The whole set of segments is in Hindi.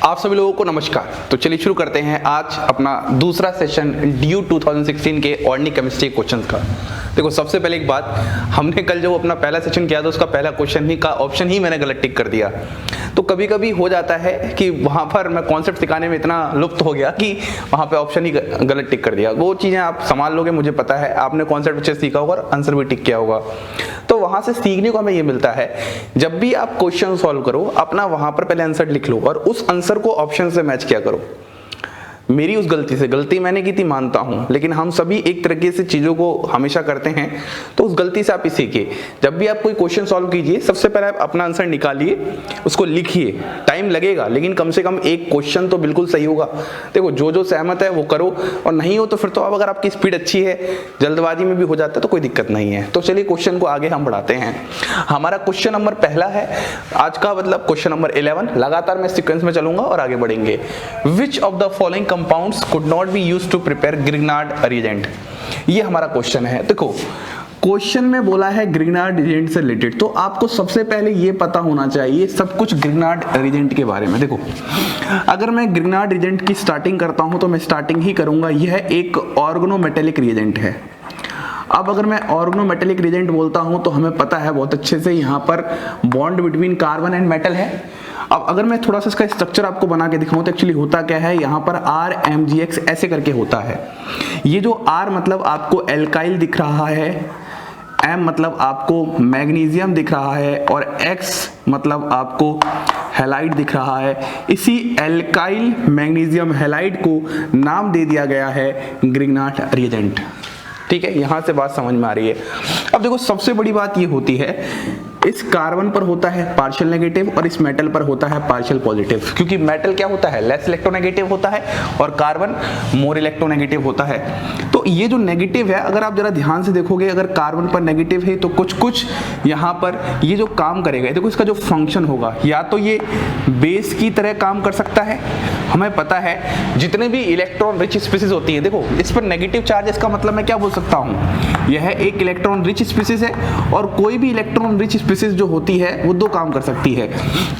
आप सभी लोगों को नमस्कार। तो चलिए शुरू करते हैं आज अपना दूसरा सेशन ड्यू 2016 के ऑर्गेनिक केमिस्ट्री क्वेश्चंस का। देखो सबसे पहले एक बात, हमने कल जो अपना पहला सेशन किया था उसका पहला क्वेश्चन ही का ऑप्शन ही मैंने गलत टिक कर दिया। तो कभी कभी हो जाता है कि वहाँ पर मैं कॉन्सेप्ट सिखाने में इतना लुप्त हो गया कि वहाँ पे ऑप्शन ही गलत टिक कर दिया। वो चीज़ें आप संभाल लोगे, मुझे पता है आपने कॉन्सेप्ट अच्छे से सीखा होगा और आंसर भी टिक किया होगा। तो वहाँ से सीखने को हमें ये मिलता है, जब भी आप क्वेश्चन सॉल्व करो अपना वहाँ पर पहले आंसर लिख लो और उस आंसर को ऑप्शन से मैच किया करो। मेरी उस गलती मैंने की थी मानता हूं, लेकिन हम सभी एक तरीके से चीजों को हमेशा करते हैं, तो उस गलती से आप इसे सीखिए। जब भी आप कोई क्वेश्चन सॉल्व कीजिए सबसे पहले आप अपना आंसर निकालिए, उसको लिखिए। टाइम लगेगा लेकिन कम से कम एक क्वेश्चन तो बिल्कुल सही होगा। देखो जो सहमत है वो करो, और नहीं हो तो फिर तो अब अगर आपकी स्पीड अच्छी है, जल्दबाजी में भी हो जाता है तो कोई दिक्कत नहीं है। तो चलिए क्वेश्चन को आगे हम बढ़ाते हैं। हमारा क्वेश्चन नंबर पहला है आज का, मतलब क्वेश्चन नंबर 11। लगातार मैं सीक्वेंस में चलूंगा और आगे बढ़ेंगे। विच of the following compounds could not be used to prepare Grignard reagent? ये हमारा क्वेश्चन है। देखो क्वेश्चन में बोला है ग्रिग्नार्ड रिएजेंट से रिलेटेड, तो आपको सबसे पहले ये पता होना चाहिए सब कुछ ग्रिग्नार्ड रिएजेंट के बारे में। देखो अगर मैं ग्रिग्नार्ड रिएजेंट की स्टार्टिंग करता हूं तो मैं स्टार्टिंग ही करूंगा, यह एक ऑर्गेनोमेटेलिक रिएजेंट है। अब अगर मैं ऑर्गेनोमेटेलिक रिएजेंट बोलता हूं तो हमें पता है बहुत अच्छे से यहाँ पर bond between carbon and metal है। अब अगर मैं थोड़ा सा इसका स्ट्रक्चर आपको बना के दिखाऊं तो एक्चुअली होता क्या है, यहाँ पर RMgX ऐसे करके होता है। ये जो R मतलब आपको एल्काइल दिख रहा है, M मतलब आपको मैग्नीशियम दिख रहा है और X मतलब आपको हैलाइड दिख रहा है। इसी एल्काइल मैग्नीशियम हैलाइड को नाम दे दिया गया है ग्रिग्नार्ड रिएजेंट। ठीक है, यहां से बात समझ में आ रही है। अब देखो सबसे बड़ी बात ये होती है, इस कार्बन पर होता है पार्शियल नेगेटिव और इस मेटल पर होता है पार्शियल पॉजिटिव, क्योंकि मेटल क्या होता है, लेस इलेक्ट्रोनेगेटिव होता है और कार्बन मोर इलेक्ट्रोनेगेटिव होता है। तो ये जो नेगेटिव है, अगर आप जरा ध्यान से देखोगे, अगर कार्बन पर नेगेटिव है तो कुछ यहाँ पर ये जो काम करेगा, देखो इसका जो फंक्शन होगा, या तो ये बेस की तरह काम कर सकता है। हमें पता है जितने भी इलेक्ट्रॉन रिच स्पीसीज होती है, देखो इस पर नेगेटिव चार्ज, इसका मतलब मैं क्या बोल सकता हूँ, यह एक इलेक्ट्रॉन रिच स्पीसीज है और कोई भी इलेक्ट्रॉन रिच स्पीसीज जो होती है वो दो काम कर सकती है,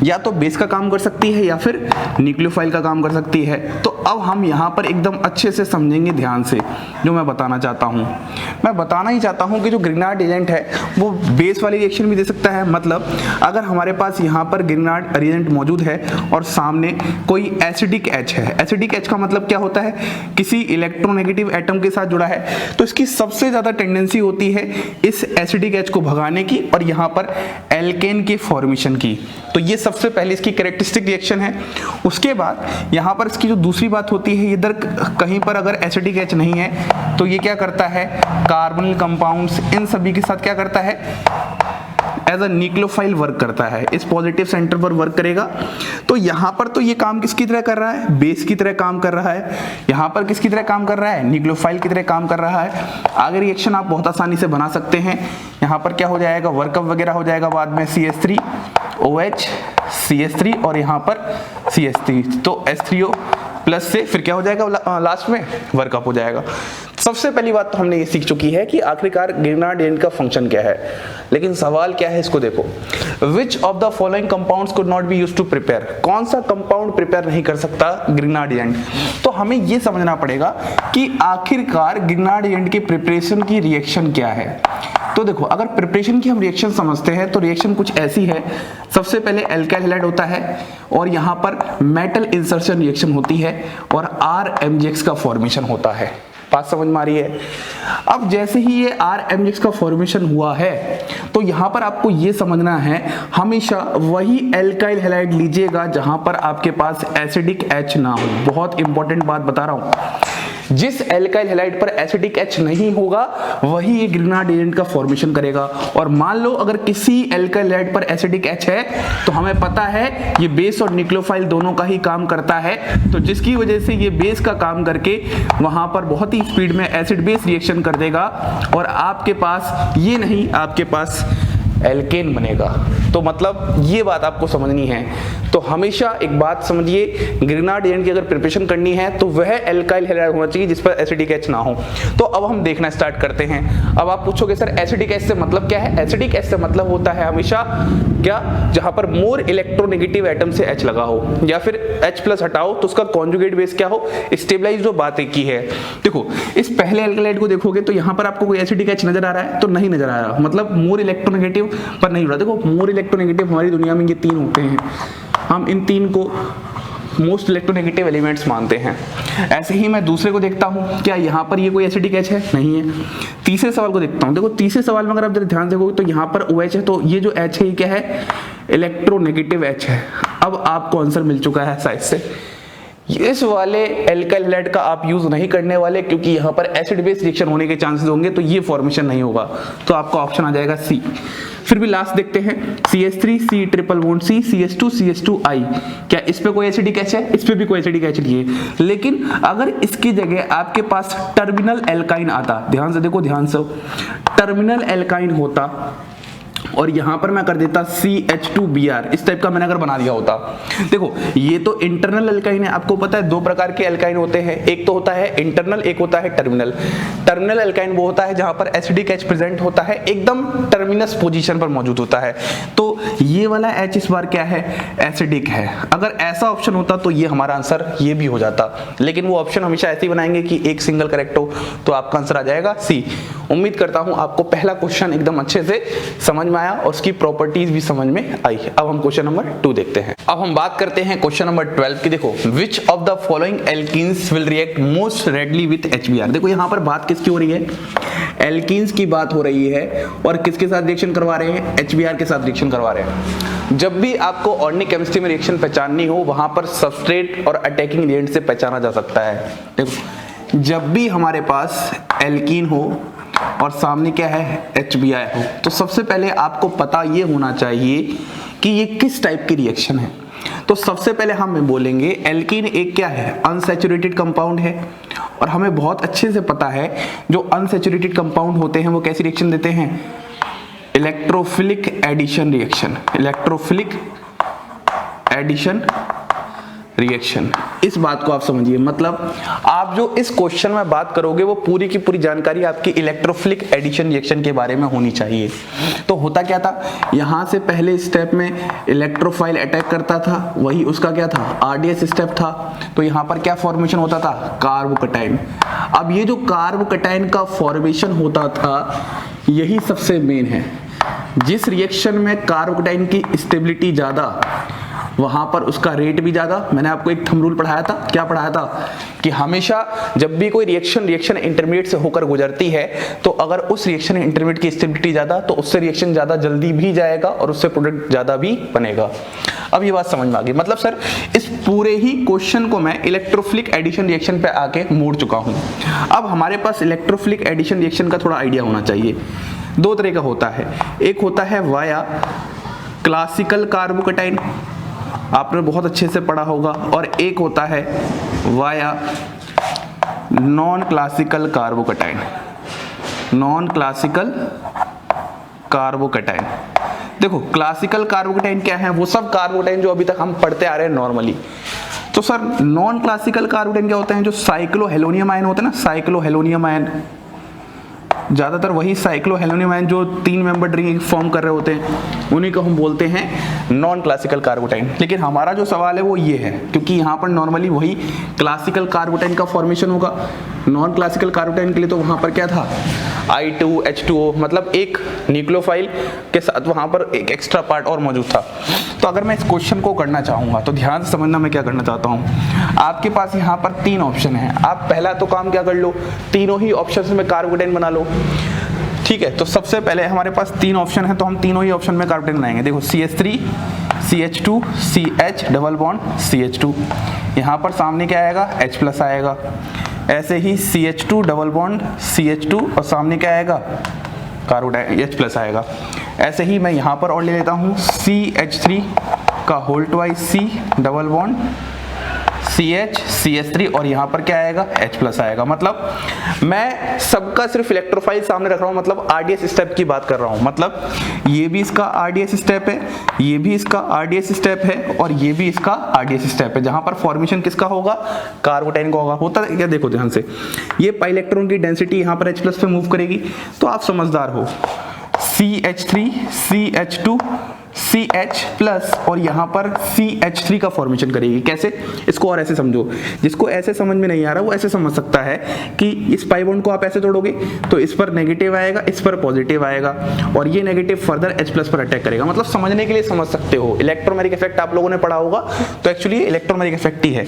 या तो बेस का काम कर सकती है या फिर न्यूक्लियोफाइल का काम कर सकती है। तो अब हम यहाँ पर एकदम अच्छे से समझेंगे ध्यान से जो मैं बताना चाहता हूँ। मैं बताना ही चाहता हूँ कि जो ग्रिग्नार्ड एजेंट है वो बेस वाली रिएक्शन भी दे सकता है। मतलब अगर हमारे पास यहाँ पर ग्रिग्नार्ड रिएजेंट मौजूद है और सामने कोई एसिडिक H है, एसिडिक H का मतलब क्या होता है, किसी इलेक्ट्रोनेगेटिव एटम के साथ जुड़ा है, तो इसकी सबसे ज्यादा टेंडेंसी होती है इस एसिडिक H को भगाने की और यहाँ पर एल्केन के फॉर्मेशन की। तो ये सबसे पहले इसकी कैरेक्टरिस्टिक रिएक्शन है। उसके बाद यहाँ पर इसकी जो दूसरी बात होती है, इधर कहीं पर अगर एसिडिक H नहीं है तो ये क्या करता है, कार्बोनिल कंपाउंड्स इन सभी के साथ क्या करता है, एज अ न्यूक्लियोफाइल वर्क करता है, इस पॉजिटिव सेंटर पर वर्क करेगा। तो यहाँ पर तो ये काम किसकी तरह कर रहा है, बेस की तरह काम कर रहा है। यहाँ पर किसकी तरह काम कर रहा है, न्यूक्लियोफाइल की तरह काम कर रहा है। आगे रिएक्शन आप बहुत आसानी से बना सकते हैं। यहाँ पर क्या हो जाएगा, वर्कअप वगैरह हो जाएगा बाद में, CH3OH CH3 और यहाँ पर CH3, तो H3O प्लस से फिर क्या हो जाएगा लास्ट में, वर्कअप हो जाएगा। सबसे पहली बात तो हमने ये सीख चुकी है कि आखिरकार ग्रिग्नार्ड एजेंट का फंक्शन क्या है, लेकिन सवाल क्या है इसको देखो। Which of the following compounds could not be used to prepare, कौन सा कंपाउंड प्रिपेयर नहीं कर सकता ग्रिग्नार्ड एजेंट। तो हमें ये समझना पड़ेगा कि आखिरकार ग्रिग्नार्ड एजेंट के प्रिपरेशन की रिएक्शन क्या है। तो देखो अगर प्रिपरेशन की हम रिएक्शन समझते हैं तो रिएक्शन कुछ ऐसी है, सबसे पहले एल्काइल हैलाइड होता है और यहाँ पर मेटल इंसर्शन रिएक्शन होती है और RMgX का फॉर्मेशन होता है। बात समझ में आ रही है। अब जैसे ही ये RMgX का फॉर्मेशन हुआ है तो यहाँ पर आपको ये समझना है, हमेशा वही एल्काइल हैलाइड लीजिएगा जहां पर आपके पास एसिडिक H ना हो। बहुत इंपॉर्टेंट बात बता रहा हूं, जिस एल्काइल हैलाइड पर एसिडिक H नहीं होगा वही ये ग्रिग्नार्ड एजेंट का फॉर्मेशन करेगा। और मान लो अगर किसी एल्काइल हैलाइड पर एसिडिक H है तो हमें पता है ये बेस और न्यूक्लियोफाइल दोनों का ही काम करता है, तो जिसकी वजह से ये बेस का काम करके वहां पर बहुत ही स्पीड में एसिड बेस रिएक्शन कर देगा और आपके पास ये नहीं, आपके पास एल्केन बनेगा। तो मतलब ये बात आपको समझनी है। तो हमेशा एक बात समझिए, ग्रिनार्ड एजेंट की अगर प्रिपरेशन करनी है तो वह एल्काइल हैलाइड होना चाहिए जिस पर एसिडिक एच ना हो। तो अब हम देखना स्टार्ट करते हैं। अब आप पूछोगे सर एसिडिक एच से मतलब क्या है? एसिडिक एच से मतलब होता है हमेशा क्या, जहां पर मोर इलेक्ट्रोनेगेटिव एटम से एच लगा हो, या फिर एच प्लस हटाओ तो उसका कॉन्जुगेट बेस क्या हो, स्टेबलाइज। जो बात एक की है, देखो इस पहले एल्काइलाइड को देखोगे तो यहां पर आपको कोई एसिडिक एच नजर आ रहा है? तो नहीं नजर आ रहा, मतलब मोर इलेक्ट्रोनेगेटिव पर नहीं हो रहा। देखो मोर इलेक्ट्रोनेगेटिव हमारी दुनिया में ये 3 होते हैं, हम इन 3 को मोस्ट इलेक्ट्रोनेगेटिव एलिमेंट्स मानते हैं। ऐसे ही मैं दूसरे को देखता हूं, क्या यहां पर ये कोई एसिडिक एच है? नहीं है। तीसरे सवाल को देखता हूं, देखो तीसरे सवाल में अगर आप जरा ध्यान से देखोगे तो यहां पर OH है, तो ये जो H है ये क्या है? इलेक्ट्रोनेगेटिव H है। अब आपको आंसर मिल चुका है साइड से। इस वाले एल्काइल हैलाइड का आप यूज नहीं करने वाले, क्योंकि यहाँ पर एसिड बेस रिएक्शन होने के चांसेस होंगे, तो ये फॉर्मेशन नहीं होगा। तो आपका ऑप्शन आ जाएगा सी। फिर भी लास्ट देखते हैं, CH3 C triple bond C CH2 CH2I। क्या इस पे कोई एसिडिक एच है? इस पे भी कोई एसिडिक एच नहीं है। लेकिन अगर इसकी जगह आपके पास टर्मिनल एल्काइन आता, ध्यान से देखो, ध्यान से, टर्मिनल एल्काइन होता और यहां पर मैं कर देता CH2Br, इस टाइप का मैंने अगर बना दिया होता। देखो ये तो इंटरनल एल्काइन है, आपको पता है 2 प्रकार के एल्काइन होते हैं, एक तो होता है इंटरनल, एक होता है टर्मिनल। टर्मिनल एल्काइन वो होता है जहां पर एसिडिक एच प्रेजेंट होता है, एकदम टर्मिनस पोजीशन पर मौजूद होता है। तो ये वाला एच इस बार क्या है? एसिडिक है। अगर ऐसा ऑप्शन होता तो ये हमारा आंसर ये भी हो जाता, लेकिन वो ऑप्शन हमेशा ऐसे ही बनाएंगे कि एक सिंगल करेक्ट हो, तो आपका आंसर आ जाएगा सी। उम्मीद करता हूं आपको पहला क्वेश्चन एकदम अच्छे से समझ में आया और उसकी प्रॉपर्टीज भी समझ में आई है। अब हम क्वेश्चन नंबर 2 देखते हैं। अब हम बात करते हैं क्वेश्चन नंबर 12 की। देखो which of the following alkenes will react most readily with HBr। देखो यहाँ पर बात किसकी हो रही है? एल्कीन्स की बात हो रही है, और किसके साथ रिएक्शन करवा रहे हैं? HBr के साथ रिएक्शन करवा रहे हैं। जब भी आपको ऑर्गेनिक केमिस्ट्री में रिएक्शन पहचाननी हो, वहां पर सबस्ट्रेट और अटैकिंग एजेंट से पहचाना जा सकता है। देखो जब भी हमारे पास एल्कीन हो और सामने क्या है? HBr हो, तो सबसे पहले आपको पता ये होना चाहिए कि ये किस टाइप की रिएक्शन है। तो सबसे पहले हम बोलेंगे एल्कीन एक क्या है? अनसैचुरेटेड कंपाउंड है, और हमें बहुत अच्छे से पता है जो अनसैचुरेटेड कंपाउंड होते हैं वो कैसी रिएक्शन देते हैं? Electrophilic addition reaction. Electrophilic addition reaction, इस बात को आप समझिए। मतलब आप जो इस क्वेश्चन में बात करोगे वो पूरी की पूरी जानकारी आपकी इलेक्ट्रोफिलिक एडिशन रिएक्शन के बारे में होनी चाहिए। तो होता क्या था, यहां से पहले स्टेप में इलेक्ट्रोफाइल अटैक करता था, वही उसका क्या था? RDS स्टेप था। तो यहां पर क्या फॉर्मेशन होता था? कार्बोकटाइन। अब ये जो कार्बोकटाइन का फॉर्मेशन होता था यही सबसे मेन है। जिस रिएक्शन में कार्बोकटाइन की स्टेबिलिटी ज्यादा, वहां पर उसका रेट भी ज्यादा। मैंने आपको एक थंब रूल पढ़ाया था, क्या पढ़ाया था? कि हमेशा जब भी कोई रिएक्शन इंटरमीडिएट से होकर गुजरती है, तो अगर उस रिएक्शन इंटरमीडिएट की स्टेबिलिटी ज्यादा, तो उससे रिएक्शन ज्यादा जल्दी भी जाएगा और उससे प्रोडक्ट ज्यादा भी बनेगा। अब ये बात समझ में आ गई। मतलब सर इस पूरे ही क्वेश्चन को मैं इलेक्ट्रोफिलिक एडिशन रिएक्शन पे आके मोड़ चुका हूं। अब हमारे पास इलेक्ट्रोफिलिक एडिशन रिएक्शन का थोड़ा आइडिया होना चाहिए। 2 तरह का होता है, एक होता है वाया क्लासिकल कार्बोकटाइन, आपने बहुत अच्छे से पढ़ा होगा, और एक होता है via non classical कार्बोकटाइन। Non classical कार्बोकटाइन, देखो क्लासिकल कार्बोकटाइन क्या है? वो सब कार्बोकटाइन जो अभी तक हम पढ़ते आ रहे हैं नॉर्मली। तो सर नॉन क्लासिकल कार्बोकटाइन क्या होते हैं? जो साइक्लोहेलोनियम आयन होते हैं ना, साइक्लोहेलोनियम आयन, ज्यादातर वही साइक्लोहेलोनियम आयन जो 3 मेंबर रिंग फॉर्म कर रहे होते हैं, उन्हीं को हम बोलते हैं नॉन क्लासिकल कार्बोकटाइन। लेकिन हमारा जो सवाल है वो ये है, क्योंकि यहाँ पर नॉर्मली वही क्लासिकल कार्बोकटाइन का फॉर्मेशन होगा। नॉन क्लासिकल कार्बोकटाइन के लिए तो वहां पर क्या था? I2H2O, मतलब एक न्यूक्लियोफाइल के साथ वहां पर एक एक्स्ट्रा पार्ट और मौजूद था। तो अगर मैं इस क्वेश्चन को करना चाहूंगा तो ध्यान से समझना मैं क्या करना चाहता हूं। आपके पास यहाँ पर 3 ऑप्शन है, आप पहला तो काम क्या कर लो, तीनों ही ऑप्शन में कार्बोकटाइन बना लो। ठीक है, तो सबसे पहले हमारे पास 3 ऑप्शन है, तो हम तीनों ही ऑप्शन में कार्बोकटाइन बनाएंगे। देखो CH3 CH2 CH double bond CH2, यहाँ पर सामने क्या आएगा? H+ आएगा। ऐसे ही CH2 डबल बॉन्ड CH2 और सामने क्या आएगा? कार्बोकटाइन H+ आएगा। ऐसे ही मैं यहाँ पर और ले लेता हूँ CH3 का whole twice C double bond CH CH3 और यहाँ पर क्या आएगा H+ आएगा। मतलब मैं सबका सिर्फ इलेक्ट्रोफाइल सामने रख रहा हूँ, मतलब RDS स्टेप की बात कर रहा हूँ। मतलब ये भी इसका RDS स्टेप है, ये भी इसका RDS स्टेप है और ये भी इसका RDS स्टेप है, जहां पर फॉर्मेशन किसका होगा, कार्बोटाइन का होगा। होता है क्या, देखो ध्यान से, ये पाई इलेक्ट्रॉन की डेंसिटी यहाँ पर H+ पे मूव करेगी, तो आप समझदार हो, CH3 CH2 CH+ और यहाँ पर CH3 का फॉर्मेशन करेगी। कैसे, इसको और ऐसे समझो, जिसको ऐसे समझ में नहीं आ रहा वो ऐसे समझ सकता है कि इस पाई बॉन्ड को आप ऐसे तोड़ोगे तो इस पर नेगेटिव आएगा, इस पर पॉजिटिव आएगा और ये नेगेटिव फर्दर H+ पर अटैक करेगा। मतलब समझने के लिए समझ सकते हो, इलेक्ट्रोमैग्नेटिक इफेक्ट आप लोगों ने पढ़ा होगा, तो एक्चुअली इलेक्ट्रोमैग्नेटिक इफेक्ट ही है।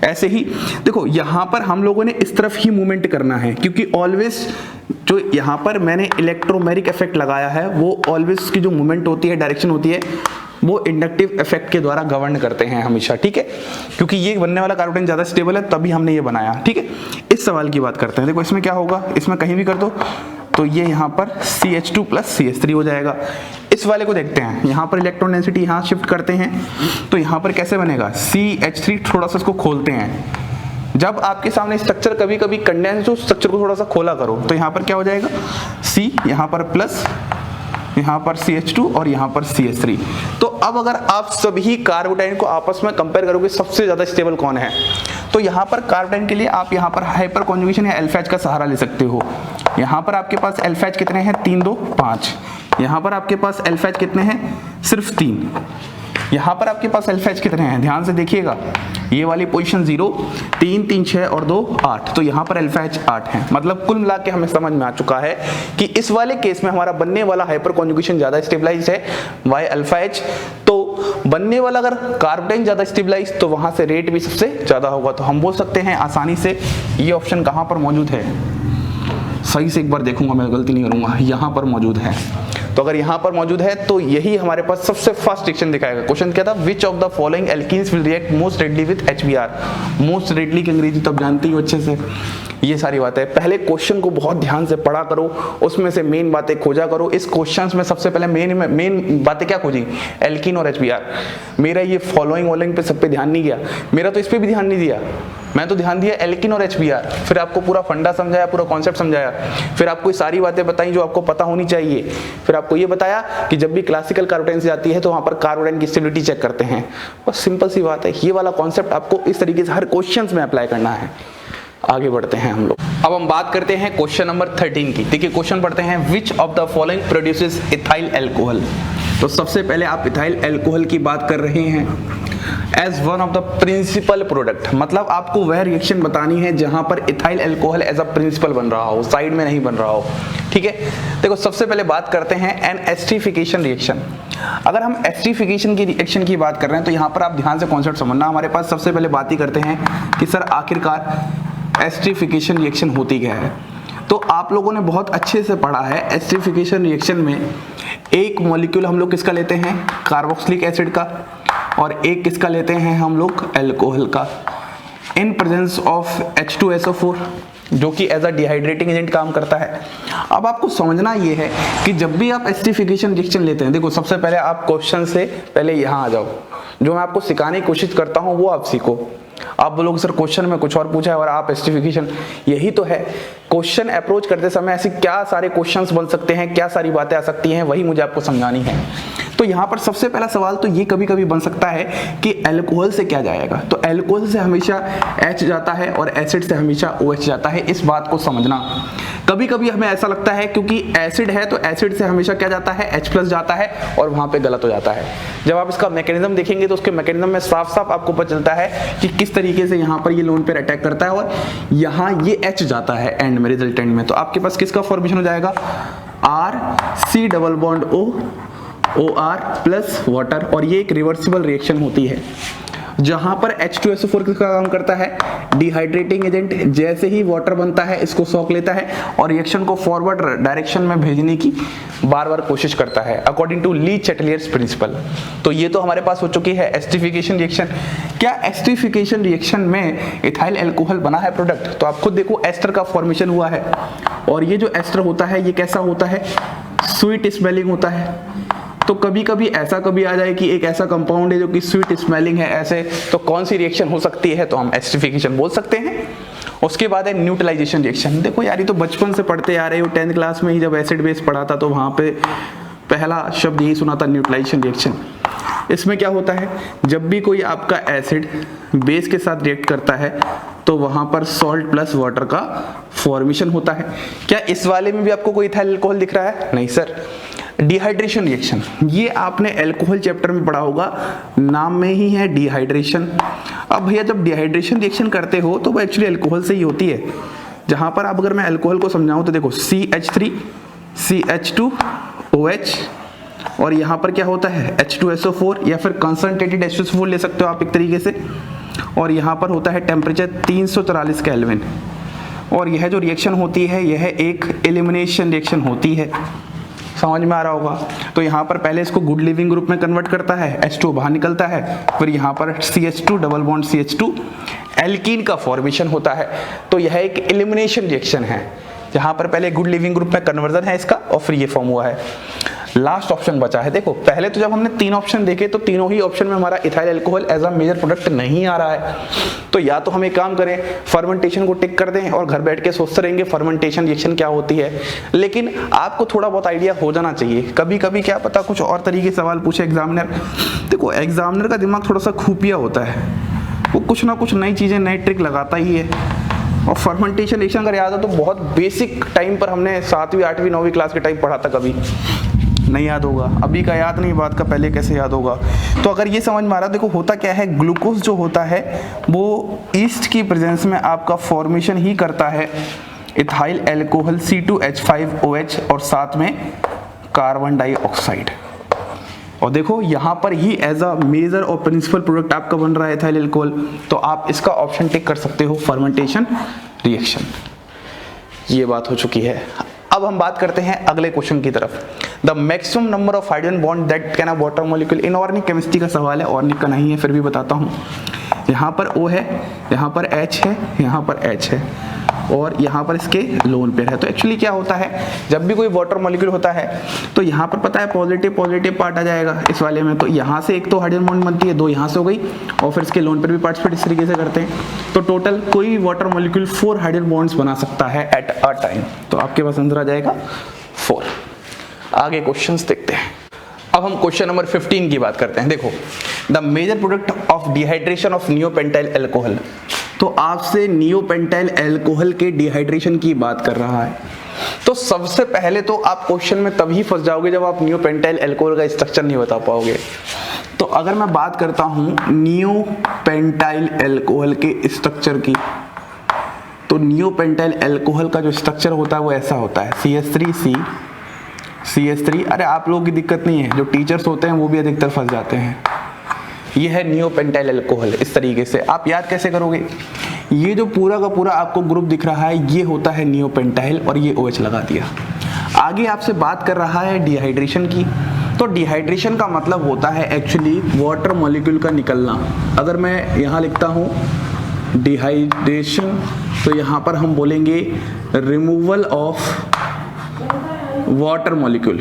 ऐसे ही देखो, यहाँ पर हम लोगों ने इस तरफ ही मूवमेंट करना है, क्योंकि ऑलवेज जो यहाँ पर मैंने इलेक्ट्रोमैग्नेटिक इफेक्ट लगाया है वो ऑलवेज की जो मूवमेंट होती है, डायरेक्शन होती है, वो इंडक्टिव इफेक्ट के द्वारा गवर्न करते हैं हमेशा, ठीक है। क्योंकि ये बनने वाला कार्बोटाइन ज्यादा स्टेबल है, तभी हमने ये बनाया, ठीक है। इस सवाल की बात करते हैं। देखो इसमें क्या होगा, इसमें कहीं भी कर दो तो ये यहाँ पर CH2 + CH3 हो जाएगा। इस वाले को देखते हैं, यहाँ पर इलेक्ट्रॉन डेंसिटी यहाँ शिफ्ट करते हैं तो यहाँ पर कैसे बनेगा, CH3, थोड़ा सा इसको खोलते हैं। जब आपके सामने स्ट्रक्चर कभी कभी कंडेंस हो, स्ट्रक्चर को थोड़ा सा खोला करो, तो यहाँ पर क्या हो जाएगा, C, यहाँ पर प्लस, यहाँ पर CH2 और यहाँ पर CH3। तो अब अगर आप सभी कार्बोटाइन को आपस में कंपेयर करोगे, सबसे ज्यादा स्टेबल कौन है, तो यहाँ पर कार्बोटाइन के लिए आप यहाँ पर हाइपर कॉन्जुगेशन या अल्फा H का सहारा ले सकते हो। यहाँ पर आपके पास अल्फा H कितने हैं, 3 2 5। यहाँ पर आपके पास अल्फा H कितने हैं, सिर्फ 3। यहाँ पर आपके पास अल्फा H कितने हैं, ध्यान से देखिएगा, ये वाली पोजीशन 0 3 3 6 और 2 8, तो यहाँ पर अल्फा H 8 है। मतलब कुल मिला के हमें समझ में आ चुका है कि इस वाले केस में हमारा बनने वाला हाइपर कॉन्जुगेशन ज्यादा स्टेबलाइज है, वाई अल्फा H। तो बनने वाला अगर कार्बोटाइन ज्यादा स्टेबलाइज तो वहां से रेट भी सबसे ज्यादा होगा। तो हम बोल सकते हैं आसानी से ये ऑप्शन कहाँ पर मौजूद है, सही से एक बार देखूंगा, मैं गलती नहीं करूंगा, यहाँ पर मौजूद है। तो अगर यहाँ पर मौजूद है तो यही हमारे पास सबसे फर्स्ट रिएक्शन दिखाएगा। क्वेश्चन क्या था, which of the following alkenes will react most readily with HBr। Most readily की अंग्रेजी तो आप जानते ही हो अच्छे से। ये सारी बातें पहले क्वेश्चन को बहुत ध्यान से पढ़ा करो, उसमें से मेन बातें खोजा करो। इस क्वेश्चन में सबसे पहले मेन बातें क्या खोजी, एल्कीन और HBr। मेरा ये फॉलोइंग पे सब पे ध्यान नहीं गया, मेरा तो इस पे भी ध्यान नहीं दिया, मैं तो ध्यान दिया एल्कीन और HBr। फिर आपको पूरा फंडा समझाया, पूरा कॉन्सेप्ट समझाया, फिर आपको सारी बातें बताई जो आपको पता होनी चाहिए। फिर आपको ये बताया कि जब भी क्लासिकल कार्बोटाइन से आती है तो वहां पर कार्बोटाइन की स्टेबिलिटी चेक करते हैं। बस सिंपल सी बात है, ये वाला कॉन्सेप्ट आपको इस तरीके से हर क्वेश्चन में अप्लाई करना है। आगे बढ़ते हैं हम लोग। अब हम बात करते हैं क्वेश्चन नंबर 13 की। देखिए क्वेश्चन पढ़ते हैं, विच of the following produces ethyl alcohol. तो सबसे पहले आप इथाइल एल्कोहल की बात कर रहे हैं as one of the principal product. मतलब आपको वह रिएक्शन बतानी है जहां पर ethyl alcohol as a principal बन रहा हो, साइड में नहीं बन रहा हो, ठीक है। देखो सबसे पहले बात करते हैं एन एस्टरीफिकेशन रिएक्शन। अगर हम एस्टरीफिकेशन की रिएक्शन की बात कर रहे हैं तो यहाँ पर आप ध्यान से कॉन्सेप्ट समझना। हमारे पास सबसे पहले बात ही करते हैं कि सर आखिरकार एस्टरीफिकेशन रिएक्शन होती क्या है। तो आप लोगों ने बहुत अच्छे से पढ़ा है, एस्टरीफिकेशन रिएक्शन में एक मॉलिक्यूल हम लोग किसका लेते हैं, कार्बोक्सिलिक एसिड का, और एक किसका लेते हैं हम लोग, एल्कोहल का, इन प्रेजेंस ऑफ H2SO4 जो कि एज अ डिहाइड्रेटिंग एजेंट काम करता है। अब आपको समझना ये है कि जब भी आप एस्टरीफिकेशन रिएक्शन लेते हैं, देखो सबसे पहले आप क्वेश्चन से पहले यहाँ आ जाओ, जो मैं आपको सिखाने की कोशिश करता हूँ वो आप सीखो। आप बोलोगे सर क्वेश्चन में कुछ और पूछा है और आप एस्टरीफिकेशन, यही तो है। क्वेश्चन अप्रोच करते समय ऐसे क्या सारे क्वेश्चंस बन सकते हैं, क्या सारी बातें आ सकती हैं, वही मुझे आपको समझानी है। तो यहाँ पर सबसे पहला सवाल तो ये कभी कभी बन सकता है कि अल्कोहल से क्या जाएगा। तो अल्कोहल से हमेशा H जाता है और एसिड से हमेशा OH जाता है, इस बात को समझना। कभी कभी हमें ऐसा लगता है क्योंकि एसिड है तो एसिड से हमेशा क्या जाता है, H+ जाता है, और वहां पे गलत हो जाता है। जब आप इसका मैकेनिज्म देखेंगे तो उसके मैकेनिज्म में साफ साफ आपको पता चलता है कि किस तरीके से यहाँ पर ये लोन पेयर अटैक करता है और यहाँ ये H जाता है एंड में, रिजल्टेंट में। तो आपके पास किसका फॉर्मेशन हो जाएगा, RC double bond OR plus water, और ये एक रिवर्सिबल रिएक्शन होती है जहां पर H2SO4 किसका काम करता है, डिहाइड्रेटिंग एजेंट। जैसे ही वाटर बनता है इसको सोख लेता है और रिएक्शन को फॉरवर्ड डायरेक्शन में भेजने की बार बार कोशिश करता है according to Le Chatelier's principle. तो ये तो हमारे पास हो चुकी है एस्टरीफिकेशन रिएक्शन। क्या एस्टरीफिकेशन रिएक्शन में इथाइल एल्कोहल बना है प्रोडक्ट, तो आप खुद देखो एस्टर का फॉर्मेशन हुआ है, और ये जो एस्टर होता है ये कैसा होता है, स्वीट स्मेलिंग होता है। तो कभी कभी ऐसा कभी आ जाए कि एक ऐसा कंपाउंड है जो कि स्वीट स्मेलिंग है ऐसे, तो कौन सी रिएक्शन हो सकती है, तो हम एसिडिफिकेशन बोल सकते हैं। उसके बाद है न्यूट्रलाइजेशन रिएक्शन। देखो यार ये तो बचपन से पढ़ते आ रहे हो, 10th क्लास में ही जब एसिड बेस पढ़ा था तो वहाँ पे पहला शब्द यही सुना था, न्यूट्रलाइजेशन रिएक्शन। इसमें क्या होता है, जब भी कोई आपका एसिड बेस के साथ रिएक्ट करता है तो वहां पर सॉल्ट प्लस वाटर का फॉर्मेशन होता है। क्या इस वाले में भी आपको कोई इथाइल अल्कोहल दिख रहा है? नहीं सर। डिहाइड्रेशन रिएक्शन, ये आपने अल्कोहल चैप्टर में पढ़ा होगा, नाम में ही है डिहाइड्रेशन। अब भैया जब डिहाइड्रेशन रिएक्शन करते हो तो वो एक्चुअली अल्कोहल से ही होती है। जहां पर अब अगर मैं अल्कोहल को समझाऊं तो देखो CH3 CH2OH और यहाँ पर क्या होता है H2SO4 या फिर कंसंट्रेटेड H2SO4 ले सकते हो आप एक तरीके से, और यहाँ पर होता है टेम्परेचर 344 केल्विन। और यह जो रिएक्शन होती है यह एक एलिमिनेशन रिएक्शन होती है, समझ में आ रहा होगा। तो यहाँ पर पहले इसको गुड लिविंग ग्रुप में कन्वर्ट करता है, H2 बाहर निकलता है, फिर यहाँ पर CH2 double bond CH2 alkene का फॉर्मेशन होता है। तो यह एक एलिमिनेशन रिएक्शन है जहाँ पर पहले गुड लिविंग ग्रुप में कन्वर्जन है इसका और फिर ये फॉर्म हुआ है। लास्ट ऑप्शन बचा है। देखो पहले तो जब हमने 3 ऑप्शन देखे तो तीनों ही ऑप्शन में हमारा ethyl alcohol as a major product नहीं आ रहा है। तो या तो हम एक काम करें, फर्मेंटेशन को टिक कर दें और घर बैठ के सोचते रहेंगे फर्मेंटेशन रिएक्शन क्या होती है, लेकिन आपको थोड़ा बहुत आइडिया हो जाना चाहिए। कभी कभी क्या पता कुछ और तरीके सवाल पूछे एग्जामिनर। देखो एग्जामिनर का दिमाग थोड़ा सा खुफिया होता है, वो कुछ ना कुछ नई चीजें नई ट्रिक लगाता ही है। और फर्मेंटेशन रिएक्शन अगर याद हो तो बहुत बेसिक टाइम पर हमने 7वीं 8वीं 9वीं क्लास के टाइम पढ़ा था, कभी नहीं याद होगा, अभी का याद नहीं, बात का पहले कैसे याद होगा। तो अगर ये समझ में आ रहा है, देखो होता क्या है, ग्लूकोज जो होता है वो ईस्ट की प्रेजेंस में आपका फॉर्मेशन ही करता है इथाइल अल्कोहल C2H5OH और साथ में कार्बन डाइऑक्साइड। और देखो यहाँ पर ही एज अ मेजर और प्रिंसिपल प्रोडक्ट आपका बन रहा है इथाइल अल्कोहल। तो आप इसका ऑप्शन टिक कर सकते हो, फर्मेंटेशन रिएक्शन। ये बात हो चुकी है। अब हम बात करते हैं अगले क्वेश्चन की तरफ। The maximum number of hydrogen bond that can a water molecule, inorganic chemistry का सवाल है, ऑर्गेनिक का नहीं है, फिर भी बताता हूँ। यहाँ पर O है, यहाँ पर H है, यहाँ पर H है और यहाँ पर इसके लोन पेयर है। तो एक्चुअली क्या होता है, जब भी कोई वाटर मॉलिक्यूल होता है तो यहाँ पर पता है पॉजिटिव पार्ट आ जाएगा इस वाले में। तो यहाँ से एक तो हाइड्रोजन बॉन्ड बनती है, 2 यहाँ से हो गई और फिर इसके लोन पेयर भी पार्टिसिपेट इस तरीके से करते हैं। तो टोटल कोई भी वाटर मॉलिक्यूल 4 हाइड्रोजन बॉन्ड्स बना सकता है एट अ टाइम। तो आपके पास आंसर आ जाएगा 4। आगे क्वेश्चंस देखते हैं। अब हम क्वेश्चन नंबर 15 की बात करते हैं। देखो the major product of dehydration of neopentyl alcohol. तो आपसे नियोपेंटाइल अल्कोहल के डिहाइड्रेशन की बात कर रहा है। तो सबसे पहले तो आप क्वेश्चन में तभी फंस जाओगे जब आप नियोपेंटाइल अल्कोहल का स्ट्रक्चर नहीं बता पाओगे। तो अगर मैं बात करता हूं नियोपेंटाइल अल्कोहल के स्ट्रक्चर की, तो नियोपेंटाइल अल्कोहल का जो स्ट्रक्चर होता है वो ऐसा होता है CH3C CH3। अरे आप लोगों की दिक्कत नहीं है, जो टीचर्स होते हैं वो भी अधिकतर फंस जाते हैं। ये है नियोपेंटाइल अल्कोहल। इस तरीके से आप याद कैसे करोगे, ये जो पूरा का पूरा आपको ग्रुप दिख रहा है ये होता है नियोपेंटाइल और ये OH लगा दिया। आगे आपसे बात कर रहा है डिहाइड्रेशन की। तो डिहाइड्रेशन का मतलब होता है एक्चुअली वाटर मॉलिक्यूल का निकलना। अगर मैं यहाँ लिखता हूँ डिहाइड्रेशन तो यहाँ पर हम बोलेंगे रिमूवल ऑफ वाटर मॉलिक्यूल,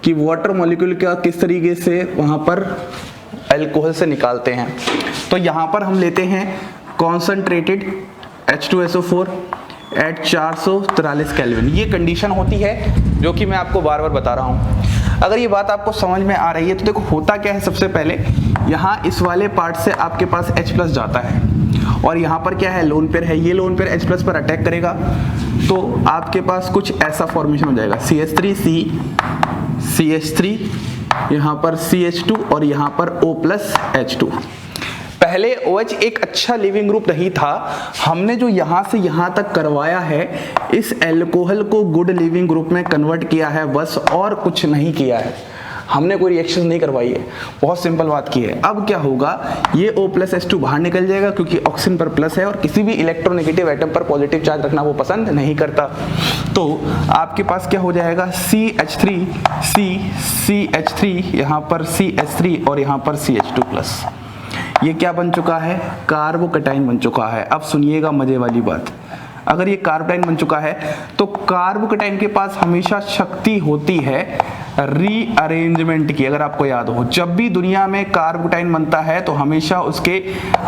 कि वाटर मॉलिक्यूल का किस तरीके से वहाँ पर अल्कोहल से निकालते हैं। तो यहाँ पर हम लेते हैं कॉन्सनट्रेटेड H2SO4 एट 443 केल्विन। ये कंडीशन होती है जो कि मैं आपको बार बार बता रहा हूँ। अगर ये बात आपको समझ में आ रही है तो देखो होता क्या है, सबसे पहले यहाँ इस वाले पार्ट से आपके पास H+ जाता है और यहाँ पर क्या है, लोन पेयर है। ये लोन पेयर H+ पर अटैक करेगा तो आपके पास कुछ ऐसा फॉर्मेशन हो जाएगा CH3C CH3, यहाँ पर CH2 और यहाँ पर O+H2। पहले OH एक अच्छा लिविंग ग्रुप नहीं था, हमने जो यहाँ से यहाँ तक करवाया है इस अल्कोहल को गुड लिविंग ग्रुप में कन्वर्ट किया है बस, और कुछ नहीं किया है। हमने कोई रिएक्शन नहीं करवाई है, बहुत सिंपल बात की है। अब क्या होगा, ये O+H2 बाहर निकल जाएगा क्योंकि ऑक्सीजन पर प्लस है और किसी भी इलेक्ट्रोनेगेटिव एटम पर पॉजिटिव चार्ज रखना वो पसंद नहीं करता। तो आपके पास क्या हो जाएगा CH3 यहाँ पर CH3 और यहाँ पर CH2+। ये क्या बन चुका है, कार्बोकैटायन बन चुका है। अब सुनिएगा मजे वाली बात, अगर ये कार्बोटाइन बन चुका है तो कार्बोकेटाइन के पास हमेशा शक्ति होती है रीअरेंजमेंट की। अगर आपको याद हो, जब भी दुनिया में कार्बोटाइन बनता है तो हमेशा उसके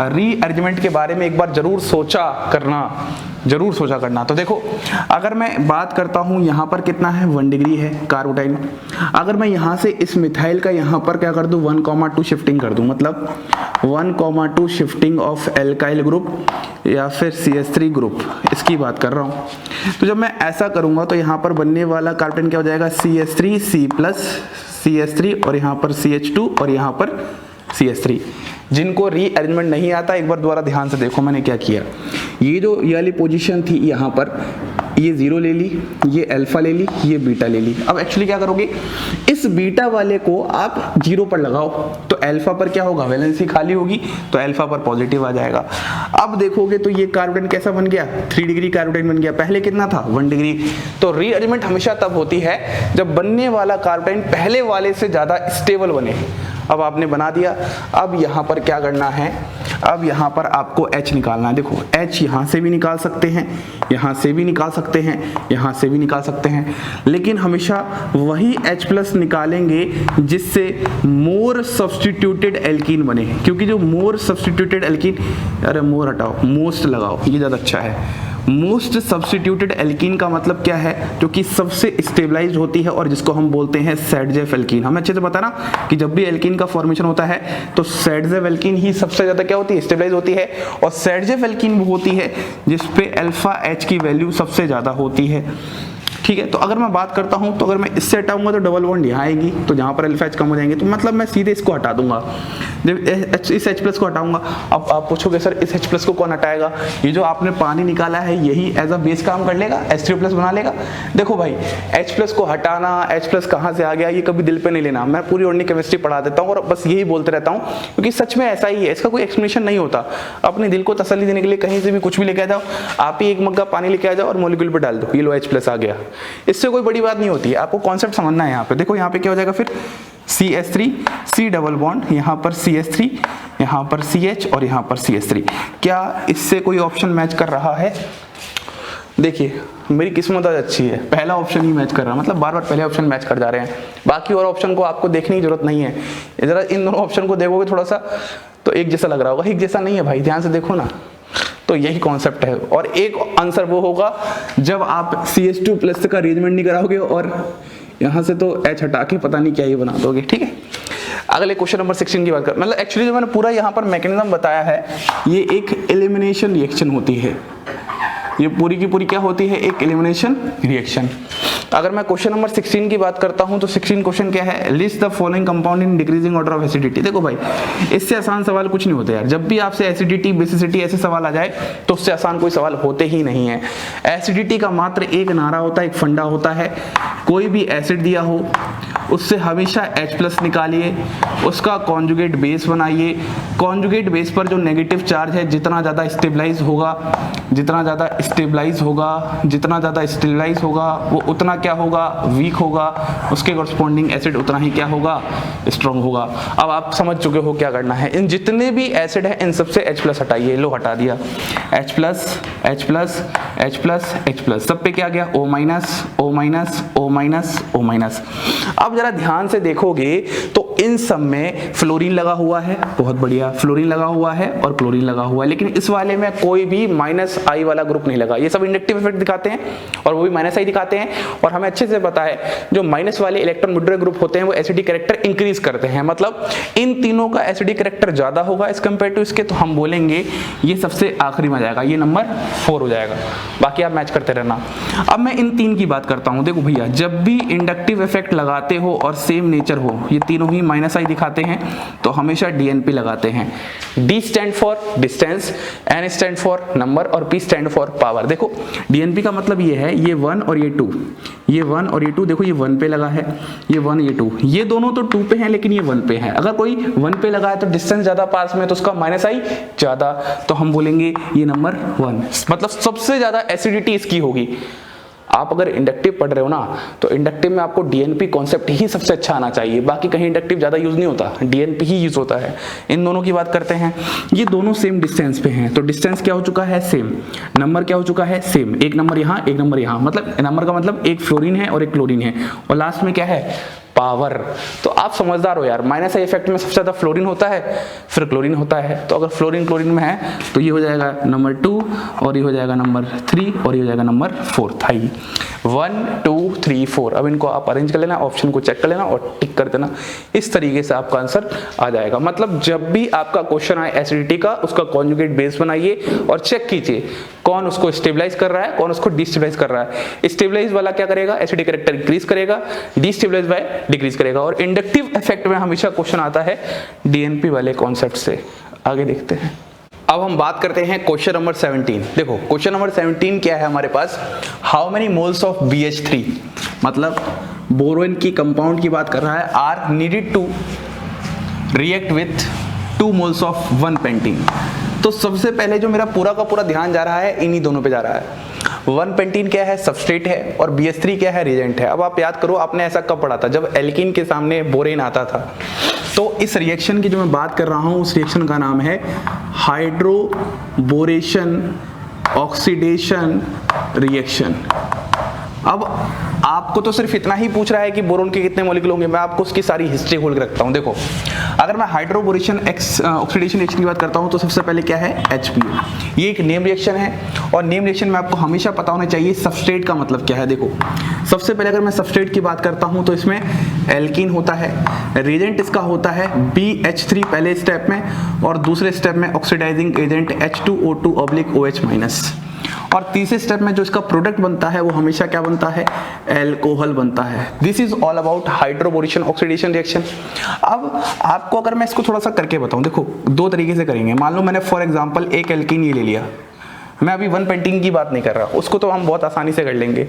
रीअरेंजमेंट के बारे में एक बार जरूर सोचा करना। तो देखो, अगर मैं बात करता हूं यहाँ पर कितना है 1 डिग्री है कार्बोटाइन। अगर मैं यहाँ से इस मिथाइल का यहाँ पर क्या कर दूं 1,2 शिफ्टिंग कर दूं, मतलब 1,2 शिफ्टिंग ऑफ एल्काइल ग्रुप या फिर CH3 ग्रुप, इसकी बात कर रहा हूँ। तो जब मैं ऐसा करूँगा तो यहाँ पर बनने वाला कार्बोटाइन क्या हो जाएगा CH3 C प्लस CH3 और यहाँ पर CH2 और यहाँ पर CH3। जिनको रीअरेंजमेंट नहीं आता एक बार दोबारा ध्यान से देखो मैंने क्या किया। ये वाली पोजीशन थी यहाँ पर, ये 0 ले ली, ये अल्फा ले ली, ये बीटा ले ली। अब एक्चुअली क्या करोगे, इस बीटा वाले को आप 0 पर लगाओ तो अल्फा पर क्या होगा, वैलेंसी खाली होगी तो अल्फा पर पॉजिटिव आ जाएगा। अब देखोगे तो ये कार्बोटाइन कैसा बन गया, 3 डिग्री कार्बोटाइन बन गया। पहले कितना था 1 डिग्री। तो रीअरेंजमेंट हमेशा तब होती है जब बनने वाला कार्बोटाइन पहले वाले से ज्यादा स्टेबल बने। अब आपने बना दिया, अब यहाँ पर क्या करना है, अब यहाँ पर आपको H निकालना है। देखो H यहाँ से भी निकाल सकते हैं, यहाँ से भी निकाल सकते हैं, यहाँ से भी निकाल सकते हैं, लेकिन हमेशा वही H प्लस निकालेंगे जिससे मोर सब्स्टिट्यूटेड एल्कीन बने। क्योंकि जो मोर सब्स्टिट्यूटेड एल्कीन, अरे मोर हटाओ, मोस्ट लगाओ, ये ज़्यादा अच्छा है। मोस्ट सब्स्टिट्यूटेड एल्कीन का मतलब क्या है, जो कि सबसे स्टेबलाइज्ड होती है और जिसको हम बोलते हैं सेडजेफ एल्कीन। हमें अच्छे से पता ना कि जब भी एल्कीन का फॉर्मेशन होता है तो सेडजेफ एल्कीन ही सबसे ज्यादा क्या होती है, स्टेबलाइज होती है। और सेडजेफ एल्कीन वो होती है जिसपे अल्फा H की वैल्यू सबसे ज्यादा होती है। ठीक है, तो अगर मैं बात करता हूं तो अगर मैं इससे हटाऊंगा तो डबल बॉन्ड यहाँ आएगी, तो जहां पर अल्फा H कम हो जाएंगे, तो मतलब मैं सीधे इसको हटा दूंगा। जब इस H प्लस को हटाऊंगा, अब आप पूछोगे सर इस H प्लस को कौन हटाएगा, ये जो आपने पानी निकाला है यही एज अ बेस काम कर लेगा, H3 प्लस बना लेगा। देखो भाई, H प्लस को हटाना, H प्लस कहाँ से आ गया, ये कभी दिल पे नहीं लेना। मैं पूरी ऑर्गेनिक केमिस्ट्री पढ़ा देता हूँ और बस यही बोलते रहता हूँ, क्योंकि सच में ऐसा ही है, इसका कोई एक्सप्लेनेशन नहीं होता। अपने दिल को तसल्ली देने के लिए कहीं से भी कुछ भी लेके आ जाओ, आप ही एक मग्गा पानी लेके आ जाओ और मॉलिक्यूल पे डाल दो, ये लो H प्लस आ गया। इससे कोई बड़ी बात नहीं होती है, आपको कॉन्सेप्ट समझना है। यहाँ पे देखो, यहाँ पे क्या हो जाएगा फिर CH3 C डबल बॉन्ड, यहाँ पर CH3, यहाँ पर CH और यहाँ पर CH3। क्या इससे कोई ऑप्शन मैच कर रहा है? देखिए मेरी किस्मत आज अच्छी है, पहला ऑप्शन ही मैच कर रहा है, मतलब बार बार पहले ऑप्शन मैच कर जा रहे हैं। बाकी और ऑप्शन को आपको देखने की जरूरत नहीं है। जरा इन दोनों ऑप्शन को देखोगे थोड़ा सा तो एक जैसा लग रहा होगा, एक जैसा नहीं है भाई, ध्यान से देखो ना। तो यही कॉन्सेप्ट है। और एक आंसर वो होगा जब आप CH2 प्लस का अरेंजमेंट नहीं कराओगे और यहाँ से तो H हटा के पता नहीं क्या ये बना दोगे। ठीक है, अगले क्वेश्चन नंबर 16 की बात कर, मतलब एक्चुअली जो मैंने पूरा यहाँ पर मैकेनिज्म बताया है, ये एक एलिमिनेशन रिएक्शन होती है। ये पूरी की पूरी क्या होती है, एक एलिमिनेशन रिएक्शन। अगर मैं क्वेश्चन नंबर 16 की बात करता हूं तो 16 क्वेश्चन क्या है, list the following compound in decreasing order of acidity. देखो भाई, इससे आसान सवाल कुछ नहीं होते यार। जब भी आपसे एसिडिटी, बेसिसिटी ऐसे सवाल आ जाए तो उससे आसान कोई सवाल होते ही नहीं है। एसिडिटी का मात्र एक नारा होता है, एक फंडा होता है, कोई भी एसिड दिया हो उससे हमेशा H प्लस निकालिए, उसका कॉन्जुगेट बेस बनाइए। कॉन्जुगेट बेस पर जो नेगेटिव चार्ज है जितना ज़्यादा स्टेबलाइज होगा, जितना ज़्यादा स्टेबलाइज होगा वो उतना क्या होगा, वीक होगा। उसके कॉरस्पॉन्डिंग एसिड उतना ही क्या होगा, स्ट्रॉन्ग होगा। अब आप समझ चुके हो क्या करना है। इन जितने भी एसिड है इन सबसे H प्लस हटाइए। लो हटा दिया, H plus H plus H plus H plus, सब पे क्या गया, O minus O minus O minus O minus. अब जरा ध्यान से देखोगे तो इन सब में फ्लोरीन लगा हुआ है, बहुत बढ़िया, फ्लोरीन लगा हुआ है और क्लोरीन लगा हुआ है, लेकिन इस वाले में कोई भी माइनस आई वाला ग्रुप नहीं लगा। ये सब इंडक्टिव इफेक्ट दिखाते हैं और वो भी माइनस आई दिखाते हैं। और हमें अच्छे से पता है जो माइनस वाले इलेक्ट्रॉन विड्रॉ ग्रुप होते हैं वो एसिडिक कैरेक्टर इंक्रीज करते हैं, मतलब इन तीनों का एसिडिक कैरेक्टर ज्यादा होगा एज कंपेयर टू इसके, तो हम बोलेंगे ये सबसे आखिरी में जाएगा, ये नंबर 4 हो जाएगा। बाकी आप मैच करते रहना। अब मैं इन 3 की बात करता हूं। देखो भैया, जब भी इंडक्टिव इफेक्ट लगाते हो और सेम नेचर हो, ये तीनों ही माइनस आई दिखाते हैं, तो हमेशा DNP लगाते हैं। D stand for distance, N stand for number और P स्टैंड फॉर पावर। देखो DNP का मतलब ये है, ये 1 और ये 2, ये 1 और ये 2, देखो ये 1 पे लगा है, ये 1 ये 2, ये दोनों तो 2 पे हैं लेकिन ये 1 पे है। अगर कोई 1 पे लगा है तो डिस्टेंस ज्यादा पास में, तो उसका माइनस आई ज्यादा, तो हम बोलेंगे ये नंबर 1, मतलब सबसे ज्यादा एसिडिटी इसकी होगी। आप अगर इंडक्टिव पढ़ रहे हो ना तो इंडक्टिव में आपको डीएनपी कॉन्सेप्ट ही सबसे अच्छा आना चाहिए, बाकी कहीं इंडक्टिव ज़्यादा यूज़ नहीं होता, डीएनपी ही यूज़ होता है। इन दोनों की बात करते हैं, ये दोनों सेम डिस्टेंस पे हैं, तो डिस्टेंस क्या हो चुका है, सेम, नंबर क्या हो चुका है, सेम, एक नंबर यहाँ एक नंबर यहाँ, मतलब नंबर का मतलब एक फ्लोरीन है और एक क्लोरीन है, और लास्ट में क्या है, पावर। तो आप समझदार हो यार, माइनस आई इफेक्ट में सबसे ज्यादा फ्लोरीन होता है, फिर क्लोरीन होता है, तो अगर फ्लोरीन क्लोरीन में है तो ये हो जाएगा नंबर 2 और ये हो जाएगा नंबर 3 और ये हो जाएगा नंबर 4, थाई। 1 2 3 4। अब इनको आप अरेंज कर लेना, ऑप्शन को चेक कर लेना और टिक कर देना, इस तरीके से आपका आंसर आ जाएगा। मतलब जब भी आपका क्वेश्चन आए एसिडिटी का, उसका कॉन्जुगेट बेस बनाइए और चेक कीजिए कौन उसको स्टेबलाइज कर रहा है, कौन उसको डिस्टेबलाइज कर रहा है। स्टेबलाइज वाला क्या करेगा, एसिडिक कैरेक्टर इंक्रीज करेगा, डिस्टेबलाइज बाय डिक्रीज करेगा। और इंडक्टिव इफेक्ट में हमेशा क्वेश्चन आता है डीएनपी वाले कॉन्सेप्ट से। आगे देखते हैं, अब हम बात करते हैं क्वेश्चन नंबर 17। देखो क्वेश्चन नंबर 17 क्या है हमारे पास, how many moles of BH3, मतलब बोरोन की कंपाउंड की बात कर रहा है, are needed to react with 2 moles of 1 pentene. तो सबसे पहले जो मेरा पूरा का पूरा ध्यान जा रहा है इन्हीं दोनों पे जा रहा है। 1 पेंटीन क्या है, सबस्ट्रेट है, और BH3 क्या है, रिएजेंट है। अब आप याद करो आपने ऐसा कब पढ़ा था, जब एल्कीन के सामने बोरेन आता था। तो इस रिएक्शन की जो मैं बात कर रहा हूं उस रिएक्शन का नाम है हाइड्रोबोरेशन ऑक्सीडेशन रिएक्शन। अब आपको तो सिर्फ इतना ही पूछ रहा है कि बोरोन के कितने मॉलिक्यूल होंगे, मैं आपको उसकी सारी हिस्ट्री खोल के रखता हूं। देखो अगर मैं हाइड्रोबोरेशन ऑक्सीडेशन रिएक्शन की बात करता हूं तो सबसे पहले क्या है, HBO। ये एक नेम रिएक्शन है, और नेम रिएक्शन में आपको हमेशा पता होना चाहिए सबस्ट्रेट का मतलब क्या है। देखो सबसे पहले अगर मैं सबस्ट्रेट की बात करता हूं तो इसमें एल्कीन होता है, रिएजेंट इसका होता है BH3 पहले स्टेप में, और दूसरे स्टेप में ऑक्सीडाइजिंग एजेंट H2O2/OH-, और तीसरे स्टेप में जो इसका प्रोडक्ट बनता है वो हमेशा क्या बनता है, एल्कोहल बनता है। This is all about hydroboration oxidation reaction. अब आपको अगर मैं इसको थोड़ा सा करके बताऊं, देखो 2 तरीके से करेंगे। मान लो मैंने फॉर एग्जांपल एक एल्कीन ये ले लिया, मैं अभी 1 पेंटीन की बात नहीं कर रहा, उसको तो हम बहुत आसानी से कर लेंगे।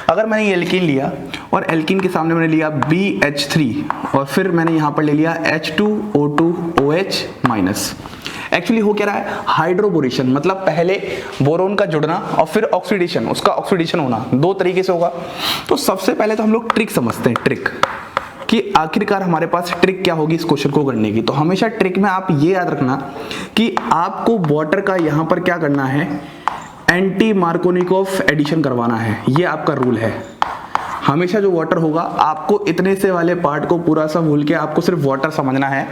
अगर मैंने ये एल्कीन लिया और एल्कीन के सामने मैंने लिया BH3 और फिर मैंने यहाँ पर ले लिया H2O2OH-। एक्चुअली हो क्या रहा है, हाइड्रोबोरेशन, मतलब पहले बोरोन का जुड़ना और फिर ऑक्सीडेशन, उसका ऑक्सीडेशन होना, 2 तरीके से होगा। तो सबसे पहले तो हम लोग ट्रिक समझते हैं, ट्रिक कि आखिरकार हमारे पास ट्रिक क्या होगी इस क्वेश्चन को करने की। तो हमेशा ट्रिक में आप ये याद रखना कि आपको वाटर का यहाँ पर क्या करना है, एंटी मार्कोनिकोव एडिशन करवाना है। ये आपका रूल है। हमेशा जो वाटर होगा आपको इतने से वाले पार्ट को पूरा सा भूल के आपको सिर्फ वाटर समझना है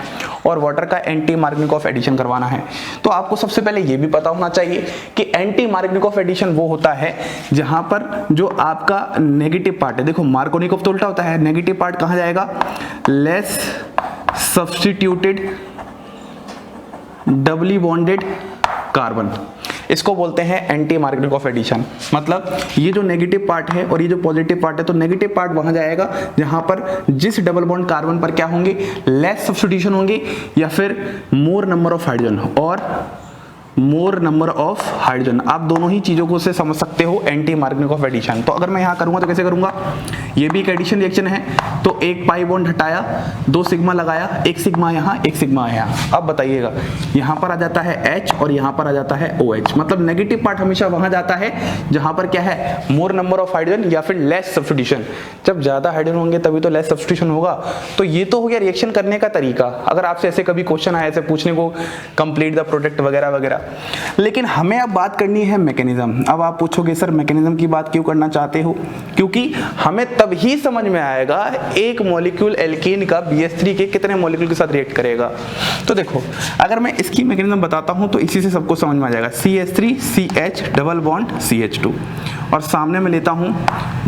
और वाटर का एंटी मार्कोनिकोव एडिशन करवाना है। तो आपको सबसे पहले ये भी पता होना चाहिए कि एंटी मार्कोनिकोव एडिशन वो होता है जहां पर जो आपका नेगेटिव पार्ट है, देखो मार्कोनिकोव तो उल्टा होता है, नेगेटिव पार्ट कहां जाएगा, less substituted doubly bonded carbon, इसको बोलते हैं एंटी मार्कोनिकोव एडिशन। मतलब ये जो नेगेटिव पार्ट है और ये जो पॉजिटिव पार्ट है, तो नेगेटिव पार्ट वहां जाएगा जहां पर जिस डबल बॉन्ड कार्बन पर क्या होंगे, लेस सब्स्टिट्यूशन होंगे या फिर मोर नंबर ऑफ हाइड्रोजन और मोर नंबर ऑफ हाइड्रोजन। आप दोनों ही चीजों को से समझ सकते हो एंटी मार्कोनिकोव एडिशन। तो अगर मैं यहां करूंगा तो कैसे करूंगा, ये भी एक एडिशन रिएक्शन है, तो एक पाई बॉन्ड हटाया, 2 सिग्मा लगाया, 1 सिग्मा यहां 1 सिग्मा यहां। अब बताइएगा यहां पर आ जाता है H और यहां पर आ जाता है OH। मतलब नेगेटिव पार्ट हमेशा वहां जाता है जहां पर क्या है, मोर नंबर ऑफ हाइड्रोजन या फिर लेस सब्स्टिट्यूशन। जब ज्यादा हाइड्रोजन होंगे तभी तो लेस सब्स्टिट्यूशन होगा। तो ये तो हो गया रिएक्शन करने का तरीका। अगर आपसे ऐसे कभी क्वेश्चन आए ऐसे पूछने को, कंप्लीट द प्रोडक्ट वगैरह वगैरह, लेकिन हमें अब बात करनी है मैकेनिज्म। अब आप पूछोगे सर मैकेनिज्म की बात क्यों करना चाहते हो, क्योंकि हमें तब ही समझ में आएगा एक मॉलिक्यूल एल्कीन का BH3 के कितने मॉलिक्यूल के साथ रिएक्ट करेगा। तो देखो अगर मैं इसकी मैकेनिज्म बताता हूं तो इसी से सबको समझ में आ जाएगा। CH3 CH double bond CH2 और सामने में लेता हूं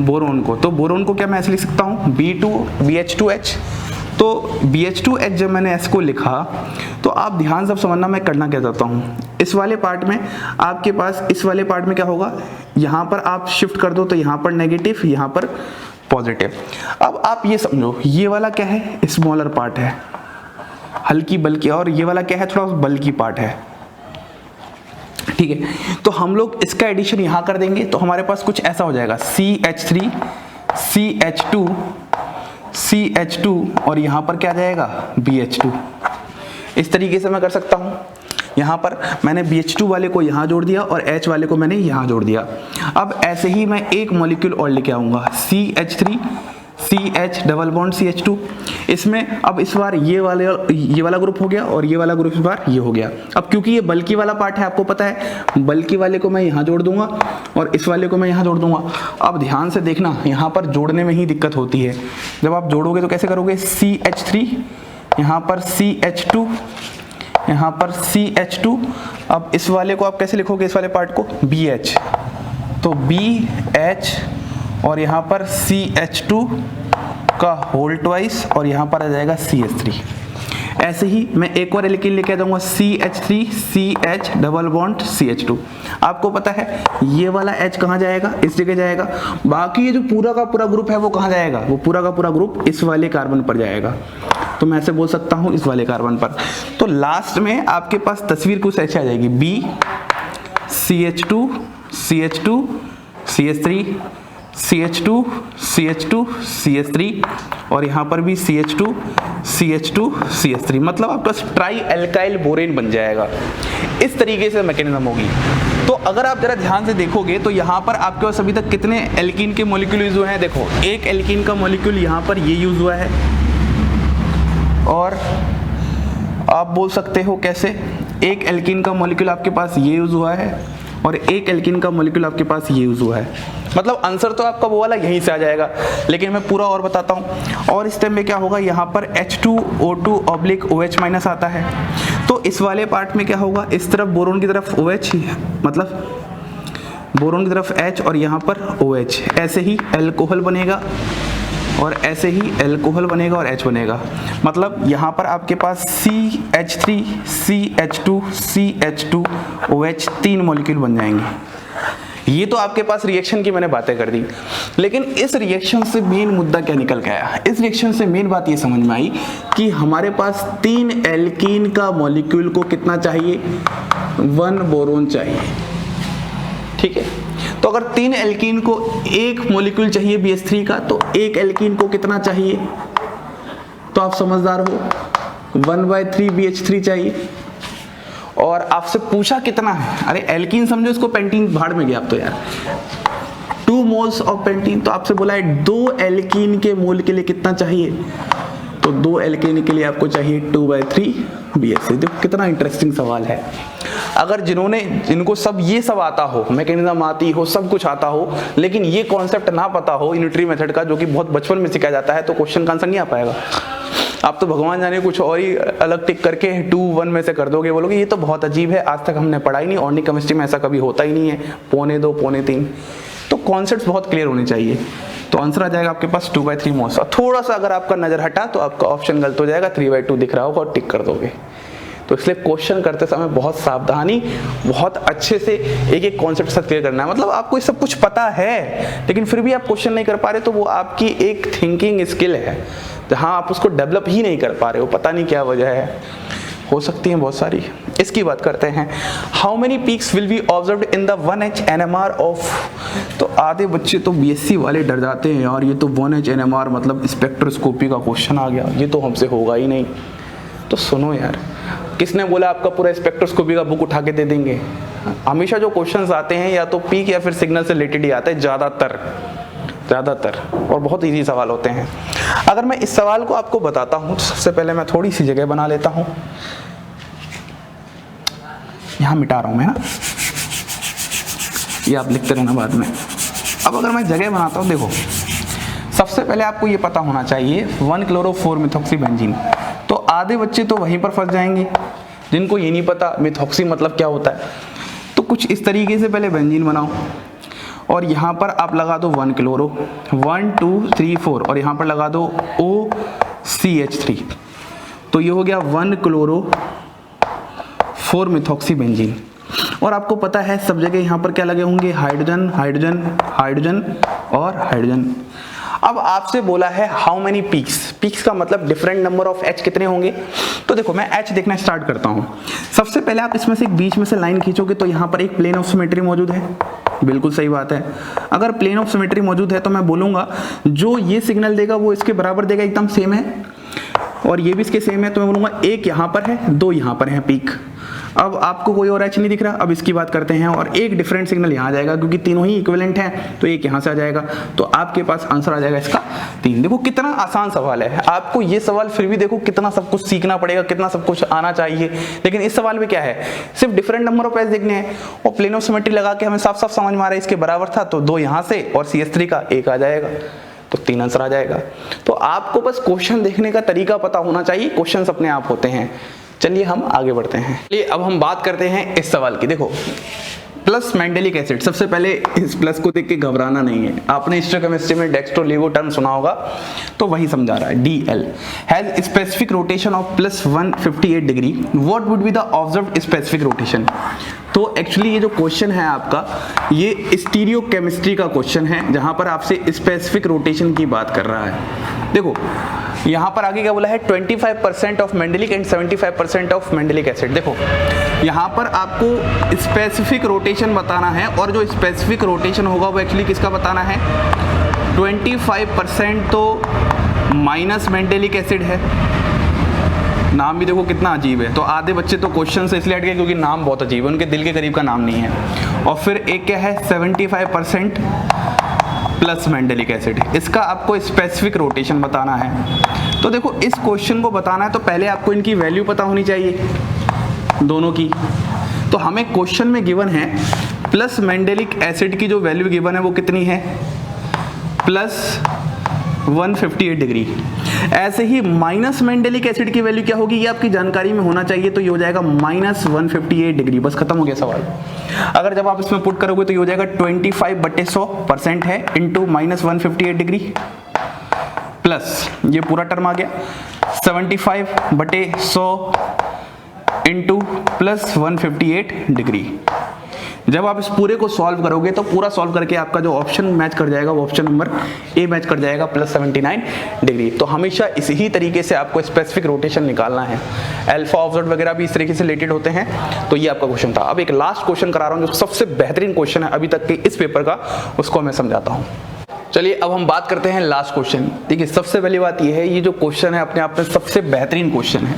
बोरोन को, तो बोरोन को क्या मैं ऐसे लिख सकता हूं B2 BH2H। तो BH2H जब मैंने S को लिखा तो आप ध्यान से समझना मैं करना क्या चाहता हूँ। इस वाले पार्ट में आपके पास, इस वाले पार्ट में क्या होगा, यहाँ पर आप शिफ्ट कर दो तो यहाँ पर नेगेटिव, यहाँ पर पॉजिटिव। अब आप ये समझो ये वाला क्या है, स्मॉलर पार्ट है, हल्की बल्कि, और ये वाला क्या है, थोड़ा बल्कि पार्ट है। ठीक है, तो हम लोग इसका एडिशन यहाँ कर देंगे तो हमारे पास कुछ ऐसा हो जाएगा CH3 CH2 CH2 और यहाँ पर क्या आ जाएगा BH2। इस तरीके से मैं कर सकता हूँ। यहाँ पर मैंने BH2 वाले को यहाँ जोड़ दिया और H वाले को मैंने यहाँ जोड़ दिया। अब ऐसे ही मैं एक मॉलिक्यूल और लेके आऊँगा, CH3 CH double bond CH2। इसमें अब इस बार ये वाला ग्रुप हो गया और ये वाला ग्रुप इस बार ये हो गया। अब क्योंकि ये बल्कि वाला पार्ट है, आपको पता है, बल्कि वाले को मैं यहाँ जोड़ दूंगा और इस वाले को मैं यहाँ जोड़ दूंगा। अब ध्यान से देखना, यहाँ पर जोड़ने में ही दिक्कत होती है। जब आप जोड़ोगे तो कैसे करोगे, CH3 यहाँ पर CH2 यहाँ पर CH2। अब इस वाले को आप कैसे लिखोगे, इस वाले पार्ट को BH, तो BH और यहाँ पर CH2 का होल ट्वाइस और यहाँ पर आ जाएगा CH3। ऐसे ही मैं एक और एल्कीन लेके आ जाऊंगा, CH3 CH double bond CH2। आपको पता है ये वाला H कहाँ जाएगा, इस जगह जाएगा। बाकी ये जो पूरा का पूरा ग्रुप है वो कहाँ जाएगा, वो पूरा का पूरा ग्रुप इस वाले कार्बन पर जाएगा। तो मैं ऐसे बोल सकता हूँ इस वाले कार्बन पर। तो लास्ट में आपके पास तस्वीर कुछ ऐसे आ जाएगी, B CH2 CH2 CH3 CH2 CH2 CH3 और यहाँ पर भी CH2 CH2 CH3, मतलब आपका ट्राई एल्काइल बोरेन बन जाएगा। इस तरीके से मैकेनिज्म होगी। तो अगर आप जरा ध्यान से देखोगे तो यहाँ पर आपके पास अभी तक कितने एल्कीन के मॉलिक्यूल यूज हुए हैं। देखो, एक एल्कीन का मॉलिक्यूल यहाँ पर ये यूज हुआ है और आप बोल सकते हो कैसे, एक एल्कीन का मॉलिक्यूल आपके पास ये यूज हुआ है और एक एल्कीन का मॉलिक्यूल आपके पास ये यूज हुआ है। मतलब आंसर तो आपका वो वाला यहीं से आ जाएगा, लेकिन मैं पूरा और बताता हूँ। और इस टाइम में क्या होगा, यहाँ पर H2O2/OH- आता है, तो इस वाले पार्ट में क्या होगा, इस तरफ बोरोन की तरफ OH, मतलब बोरोन की तरफ H और यहाँ पर OH। ऐसे ही अल्कोहल बनेगा और ऐसे ही अल्कोहल बनेगा और H बनेगा। मतलब यहाँ पर आपके पास CH3 CH2 CH2 OH 3 molecule बन जाएंगे। ये तो आपके पास रिएक्शन की मैंने बातें कर दी, लेकिन इस रिएक्शन से मेन मुद्दा क्या निकल के आया। इस रिएक्शन से मेन बात ये समझ में आई कि हमारे पास 3 एल्कीन का मॉलिक्यूल को कितना चाहिए, 1 बोरोन चाहिए। ठीक है, तो अगर 3 एल्कीन को एक मॉलिक्यूल चाहिए BH3 का, तो एक एल्कीन को कितना चाहिए, तो आप समझदार हो, 1/3 BH3 चाहिए। और आपसे पूछा कितना है, अरे एल्कीन समझो इसको, पेंटीन भाड़ में गया आप तो यार, 2 मोल्स ऑफ पेंटीन। तो आपसे बोला है 2 एल्कीन के मोल के लिए कितना चाहिए, तो 2 एल्कीन के लिए आपको चाहिए 2/3 BH3। देखो कितना इंटरेस्टिंग सवाल है। अगर जिनको सब ये सब आता हो, मैकेनिज्म आती हो, सब कुछ आता हो, लेकिन ये कॉन्सेप्ट ना पता हो यूनिटरी मेथड का, जो कि बहुत बचपन में सिखाया जाता है, तो क्वेश्चन का आंसर नहीं आ पाएगा। आप तो भगवान जाने कुछ और ही अलग टिक करके 2-1 में से कर दोगे, बोलोगे ये तो बहुत अजीब है, आज तक हमने पढ़ा ही नहीं, ऑर्गेनिक केमिस्ट्री में ऐसा कभी होता ही नहीं है, 2.25 2.3। तो कॉन्सेप्ट्स बहुत क्लियर होने चाहिए। तो आंसर आ जाएगा आपके पास 2/3 मोल्स। और थोड़ा सा अगर आपका नजर हटा तो आपका ऑप्शन गलत हो जाएगा, 3/2 दिख रहा होगा और टिक कर दोगे। तो इसलिए क्वेश्चन करते समय बहुत सावधानी, बहुत अच्छे से एक एक कॉन्सेप्ट साथ क्लियर करना है। मतलब आपको ये सब कुछ पता है, लेकिन फिर भी आप क्वेश्चन नहीं कर पा रहे, तो वो आपकी एक थिंकिंग स्किल है जहाँ आप उसको डेवलप ही नहीं कर पा रहे हो। पता नहीं क्या वजह है, हो सकती है बहुत सारी। इसकी बात करते हैं, how many peaks will be observed in the 1H NMR of. तो आधे बच्चे तो BSc वाले डर जाते हैं, यार ये तो 1H NMR मतलब स्पेक्ट्रोस्कोपी का क्वेश्चन आ गया, ये तो हमसे होगा ही नहीं। तो सुनो यार, किसने बोला आपका पूरा स्पेक्ट्रोस्कोपी का बुक उठा के दे देंगे। हमेशा जो क्वेश्चंस आते हैं या तो पीक या फिर सिग्नल से रिलेटेड ही आते हैं ज़्यादातर, और बहुत इजी सवाल होते हैं। अगर मैं इस सवाल को आपको बताता हूं तो सबसे पहले मैं थोड़ी सी जगह बना लेता हूं, यहां मिटा रहा हूं मैं ना, ये आप लिखते रहना बाद में। अब अगर मैं जगह बनाता हूं, देखो सबसे पहले आपको ये पता होना चाहिए 1-chloro-4-methoxyबेंजीन। तो आधे बच्चे तो वहीं पर फंस जाएंगे जिनको ये नहीं पता मेथॉक्सी मतलब क्या होता है। तो कुछ इस तरीके से पहले बेंजीन बनाओ और यहाँ पर आप लगा दो 1 क्लोरो, 1 2 3 4, और यहाँ पर लगा दो OCH3। तो ये हो गया 1-chloro-4-methoxyबेंजीन। और आपको पता है सब जगह यहाँ पर क्या लगे होंगे, हाइड्रोजन हाइड्रोजन हाइड्रोजन और हाइड्रोजन। अब आपसे बोला है हाउ मेनी पीक्स का मतलब डिफरेंट नंबर ऑफ H कितने होंगे। तो देखो मैं H देखना स्टार्ट करता हूँ। सबसे पहले आप इसमें से एक बीच में से लाइन खींचोगे तो यहाँ पर एक प्लेन ऑफ सिमेट्री मौजूद है, बिल्कुल सही बात है। अगर प्लेन ऑफ सिमेट्री मौजूद है तो मैं बोलूँगा जो ये सिग्नल देगा वो इसके बराबर देगा, एकदम सेम है, और ये भी इसके सेम है। तो मैं बोलूँगा एक यहाँ पर है, 2 यहाँ पर है पीक। अब आपको कोई और H नहीं दिख रहा, अब इसकी बात करते हैं और एक डिफरेंट सिग्नल यहाँ आ जाएगा क्योंकि तीनों ही इक्विवेलेंट हैं, तो एक यहाँ से आ जाएगा, तो आपके पास आंसर आ जाएगा इसका 3। देखो कितना आसान सवाल है, आपको ये सवाल फिर भी देखो कितना सब कुछ सीखना पड़ेगा, कितना सब कुछ आना चाहिए, लेकिन इस सवाल में क्या है, सिर्फ डिफरेंट नंबर ऑफ एज देखने हैं और प्लेन ऑफ सिमेट्री लगा के हमें साफ साफ समझ में आ रहा है इसके बराबर था, तो 2 यहाँ से और CS3 का 1 आ जाएगा, तो 3 आंसर आ जाएगा। तो आपको बस क्वेश्चन देखने का तरीका पता होना चाहिए, क्वेश्चंस अपने आप होते हैं। चलिए हम आगे बढ़ते हैं। चलिए अब हम बात करते हैं इस सवाल की। देखो प्लस मेंडेलिक एसिड, सबसे पहले इस प्लस को देख के घबराना नहीं है, आपने हिस्टोकेमिस्ट्री में डेक्स्ट्रोलीवो टर्म सुना होगा, तो वही समझा रहा है। DL has specific rotation of +158 degree, what would be the observed specific rotation. तो एक्चुअली ये जो क्वेश्चन है आपका, ये स्टीरियोकेमिस्ट्री का क्वेश्चन है जहां पर आपसे स्पेसिफिक रोटेशन की बात कर रहा है। देखो यहाँ पर आगे क्या बोला है, 25% ऑफ मेंडेलिक एंड 75% ऑफ मेंडेलिक एसिड। देखो यहाँ पर आपको स्पेसिफिक रोटेशन बताना है और जो स्पेसिफिक रोटेशन होगा वो एक्चुअली किसका बताना है, 25% तो माइनस मेंडेलिक एसिड है। नाम भी देखो कितना अजीब है, तो आधे बच्चे तो क्वेश्चन से इसलिए हट गए क्योंकि नाम बहुत अजीब है, उनके दिल के करीब का नाम नहीं है। और फिर एक क्या है 75% प्लस मेंडेलिक एसिड, इसका आपको स्पेसिफिक रोटेशन बताना है। तो देखो इस क्वेश्चन को बताना है तो पहले आपको इनकी वैल्यू पता होनी चाहिए दोनों की। तो हमें क्वेश्चन में गिवन है प्लस मेंडेलिक एसिड की जो वैल्यू गिवन है वो कितनी है, +158 डिग्री। ऐसे ही माइनस मेंडेलिक एसिड की वैल्यू क्या होगी, ये आपकी जानकारी में होना चाहिए, तो ये हो जाएगा -158 डिग्री। बस खत्म हो गया सवाल। अगर जब आप इसमें पुट करोगे तो ये हो जाएगा 25/100% है इंटू -158 डिग्री प्लस ये पूरा टर्म आ गया 75/100 इंटू +158 डिग्री। जब आप इस पूरे को सॉल्व करोगे तो पूरा सॉल्व करके आपका जो ऑप्शन मैच कर जाएगा वो ऑप्शन नंबर ए मैच कर जाएगा +79 डिग्री। तो हमेशा इसी तरीके से आपको स्पेसिफिक रोटेशन निकालना है। अल्फा ऑब्जर्व वगैरह भी इस तरीके से रिलेटेड होते हैं। तो ये आपका क्वेश्चन था। अब एक लास्ट क्वेश्चन करा रहा हूँ जो सबसे बेहतरीन क्वेश्चन है अभी तक के इस पेपर का, उसको मैं समझाता हूँ। चलिए अब हम बात करते हैं लास्ट क्वेश्चन। देखिए सबसे पहली बात ये है, ये जो क्वेश्चन है अपने आप में सबसे बेहतरीन क्वेश्चन है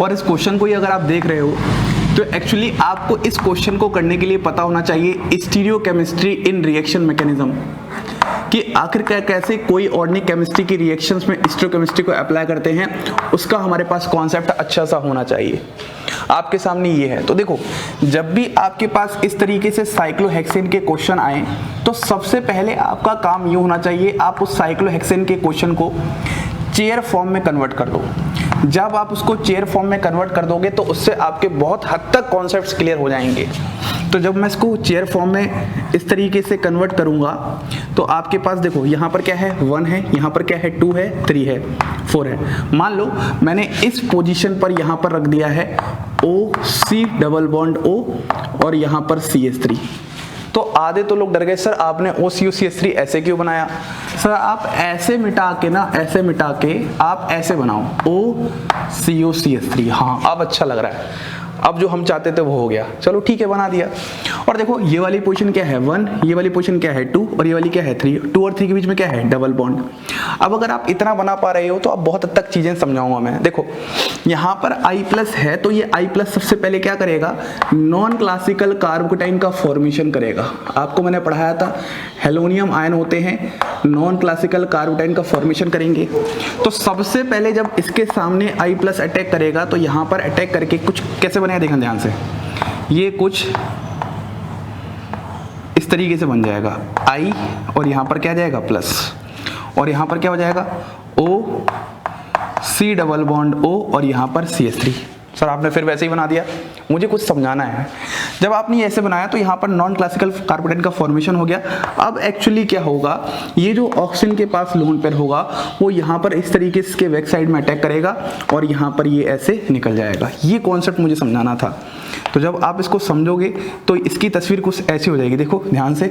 और इस क्वेश्चन को ही अगर आप देख रहे हो तो एक्चुअली आपको इस क्वेश्चन को करने के लिए पता होना चाहिए स्टीरियोकेमिस्ट्री इन रिएक्शन मैकेनिज्म, कि आखिर कैसे कोई ऑर्गेनिक केमिस्ट्री की रिएक्शंस में स्टीरियोकेमिस्ट्री को अप्लाई करते हैं, उसका हमारे पास कॉन्सेप्ट अच्छा सा होना चाहिए। आपके सामने ये है। तो देखो जब भी आपके पास इस तरीके से साइक्लोहेक्सेन के क्वेश्चन आए तो सबसे पहले आपका काम ये होना चाहिए, आप उस साइक्लोहेक्सेन के क्वेश्चन को चेयर फॉर्म में कन्वर्ट कर दो। जब आप उसको चेयर फॉर्म में कन्वर्ट कर दोगे तो उससे आपके बहुत हद तक कॉन्सेप्ट्स क्लियर हो जाएंगे। तो जब मैं इसको चेयर फॉर्म में इस तरीके से कन्वर्ट करूंगा तो आपके पास देखो यहाँ पर क्या है 1 है, यहाँ पर क्या है 2 है, 3 है, 4 है। मान लो मैंने इस पोजीशन पर यहाँ पर रख दिया है OC डबल बॉन्ड O और यहाँ पर CH3। तो आधे तो लोग डर गए, सर आपने OCO-CH3 ऐसे क्यों बनाया। सर आप ऐसे मिटा के ना, ऐसे मिटा के आप ऐसे बनाओ OCO-CH3। हाँ अब अच्छा लग रहा है, अब जो हम चाहते थे वो हो गया। चलो ठीक है बना दिया। और देखो ये वाली पोजीशन क्या है 1, ये वाली पोजीशन क्या है 2 और ये वाली क्या है 3। 2 और 3 के बीच में क्या है डबल बॉन्ड। अब अगर आप इतना बना पा रहे हो तो अब बहुत हद तक चीजें समझाऊंगा मैं। देखो यहाँ पर I+ है तो ये I+ सबसे पहले क्या करेगा, नॉन क्लासिकल कार्बोकेटाइन का फॉर्मेशन करेगा। आपको मैंने पढ़ाया था हेलोनियम आयन होते हैं, नॉन क्लासिकल कार्बोकेटाइन का फॉर्मेशन करेंगे। तो सबसे पहले जब इसके सामने I+ अटैक करेगा तो यहाँ पर अटैक करके कुछ कैसे बनेगा, देखना ध्यान से, ये कुछ इस तरीके से बन जाएगा I और यहाँ पर क्या जाएगा प्लस और यहाँ पर क्या हो जाएगा OC डबल बॉन्ड O और यहाँ पर CH3। सर आपने फिर वैसे ही बना दिया, मुझे कुछ समझाना है। जब आपने ऐसे बनाया तो यहाँ पर नॉन क्लासिकल कार्बोकेटाइन का फॉर्मेशन हो गया। अब एक्चुअली क्या होगा, ये जो ऑक्सीजन के पास लोन पेयर होगा वो यहाँ पर इस तरीके से बैक साइड में अटैक करेगा और यहाँ पर ये ऐसे निकल जाएगा। ये कॉन्सेप्ट मुझे समझाना था। तो जब आप इसको समझोगे तो इसकी तस्वीर कुछ ऐसी हो जाएगी। देखो ध्यान से,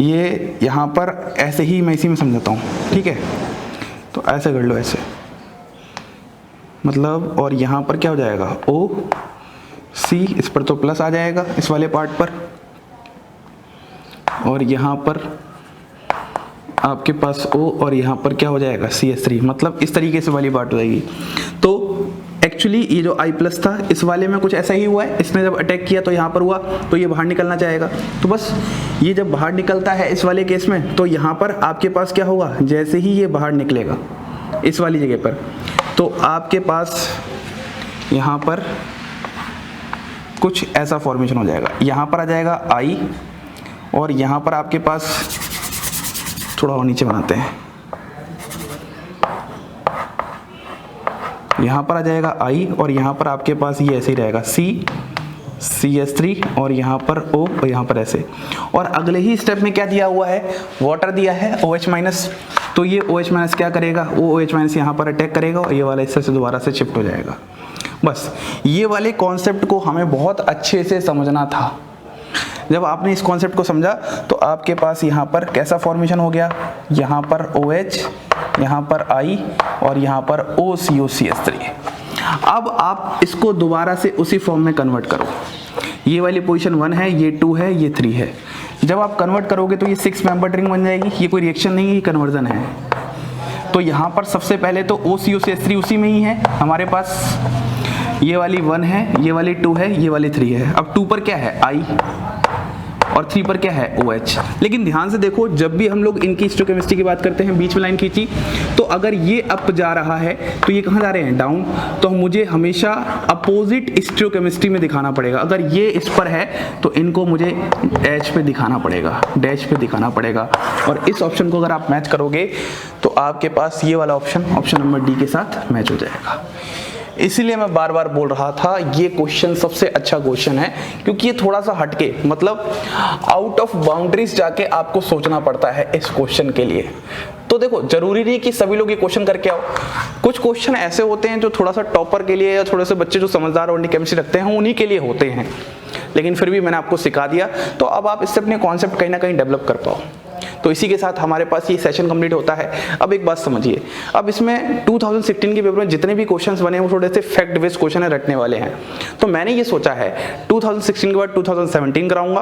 ये यहाँ पर ऐसे ही मैं इसी में समझाता हूँ, ठीक है। तो ऐसे कर लो ऐसे, मतलब, और यहाँ पर क्या हो जाएगा OC, इस पर तो प्लस आ जाएगा इस वाले पार्ट पर, और यहाँ पर आपके पास O और यहाँ पर क्या हो जाएगा CH3, मतलब इस तरीके से वाली बात हो जाएगी। तो एक्चुअली एक्चुअली ये जो I प्लस था इस वाले में कुछ ऐसा ही हुआ है, इसने जब अटैक किया तो यहाँ पर हुआ, तो ये बाहर निकलना चाहेगा। तो बस ये जब बाहर निकलता है इस वाले केस में, तो यहाँ पर आपके पास क्या होगा, जैसे ही ये बाहर निकलेगा इस वाली जगह पर, तो आपके पास यहाँ पर कुछ ऐसा फॉर्मेशन हो जाएगा। यहाँ पर आ जाएगा I और यहाँ पर आपके पास थोड़ा और नीचे बनाते हैं, यहाँ पर आ जाएगा I और यहाँ पर आपके पास ये ऐसे ही रहेगा CH3 और यहाँ पर O और यहाँ पर ऐसे। और अगले ही स्टेप में क्या दिया हुआ है, वाटर दिया है OH-, तो ये OH- क्या करेगा, वो OH- यहाँ पर अटैक करेगा और ये वाला हिस्सा से दोबारा से शिफ्ट हो जाएगा। बस ये वाले कॉन्सेप्ट को हमें बहुत अच्छे से समझना था। जब आपने इस कॉन्सेप्ट को समझा तो आपके पास यहाँ पर कैसा फॉर्मेशन हो गया, यहाँ पर OH, यहाँ पर I और यहाँ पर OCOCH3। अब आप इसको दोबारा से उसी फॉर्म में कन्वर्ट करो। ये वाली पोजीशन 1 है, ये 2 है, ये 3 है। जब आप कन्वर्ट करोगे तो ये 6 मेंबर रिंग बन जाएगी। ये कोई रिएक्शन नहीं है, ये कन्वर्जन है। तो यहाँ पर सबसे पहले तो OCOCH3 उसी में ही है हमारे पास। ये वाली 1 है, ये वाली 2 है, ये वाली 3 है। अब 2 पर क्या है, I और 3 पर क्या है, OH। लेकिन ध्यान से देखो, जब भी हम लोग इनकी हिस्टोकेमिस्ट्री की बात करते हैं, बीच में लाइन खींची, तो अगर ये अप जा रहा है तो ये कहाँ जा रहे हैं, डाउन। तो मुझे हमेशा अपोजिट हिस्टोकेमिस्ट्री में दिखाना पड़ेगा। अगर ये इस पर है तो इनको मुझे डैश पे दिखाना पड़ेगा, डैश पे दिखाना पड़ेगा। और इस ऑप्शन को अगर आप मैच करोगे तो आपके पास ये वाला ऑप्शन नंबर डी के साथ मैच हो जाएगा। इसीलिए मैं बार बार बोल रहा था ये क्वेश्चन सबसे अच्छा क्वेश्चन है, क्योंकि ये थोड़ा सा हटके, मतलब आउट ऑफ बाउंड्रीज जाके आपको सोचना पड़ता है इस क्वेश्चन के लिए। तो देखो, जरूरी नहीं कि सभी लोग ये क्वेश्चन करके आओ। कुछ क्वेश्चन ऐसे होते हैं जो थोड़ा सा टॉपर के लिए या थोड़े से बच्चे जो समझदार और केमिस्ट्री रखते हैं उन्हीं के लिए होते हैं, लेकिन फिर भी मैंने आपको सिखा दिया, तो अब आप इससे अपने कॉन्सेप्ट कहीं ना कहीं डेवलप कर पाओ। तो इसी के साथ हमारे पास ये सेशन कंप्लीट होता है। अब एक बात समझिए, अब इसमें 2016 के पेपर में जितने भी क्वेश्चंस बने हैं वो थोड़े से फैक्ट बेस्ड क्वेश्चन है, रटने वाले हैं। तो मैंने ये सोचा है 2016 के बाद 2017 कराऊंगा,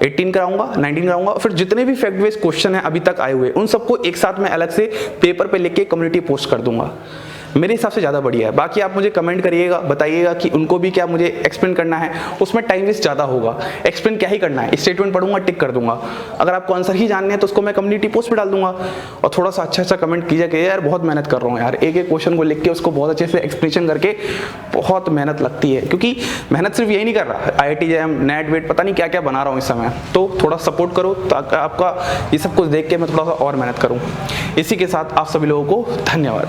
18 कराऊंगा, 19 कराऊंगा, फिर जितने भी फैक्ट बेस्ड क्वेश्चन है अभी तक आए हुए उन सबको एक साथ में अलग से पेपर पे लिख के कम्युनिटी पोस्ट कर दूंगा। मेरे हिसाब से ज़्यादा बढ़िया है। बाकी आप मुझे कमेंट करिएगा, बताइएगा कि उनको भी क्या मुझे एक्सप्लेन करना है, उसमें टाइम वेस्ट ज़्यादा होगा। एक्सप्लेन क्या ही करना है, स्टेटमेंट पढ़ूंगा, टिक कर दूंगा। अगर आपको आंसर ही जानने हैं तो उसको मैं कम्युनिटी पोस्ट पे डाल दूंगा। और थोड़ा सा अच्छा कमेंट कीजिए कि यार बहुत मेहनत कर रहा हूँ यार, एक एक क्वेश्चन को लिख के उसको बहुत अच्छे से एक्सप्लेनेशन करके बहुत मेहनत लगती है, क्योंकि मेहनत सिर्फ यही नहीं कर रहा, IIT JAM, नेट वेट पता नहीं क्या क्या बना रहा हूँ इस समय। तो थोड़ा सपोर्ट करो ताकि आपका ये सब कुछ देख के मैं थोड़ा सा और मेहनत करूँ। इसी के साथ आप सभी लोगों को धन्यवाद।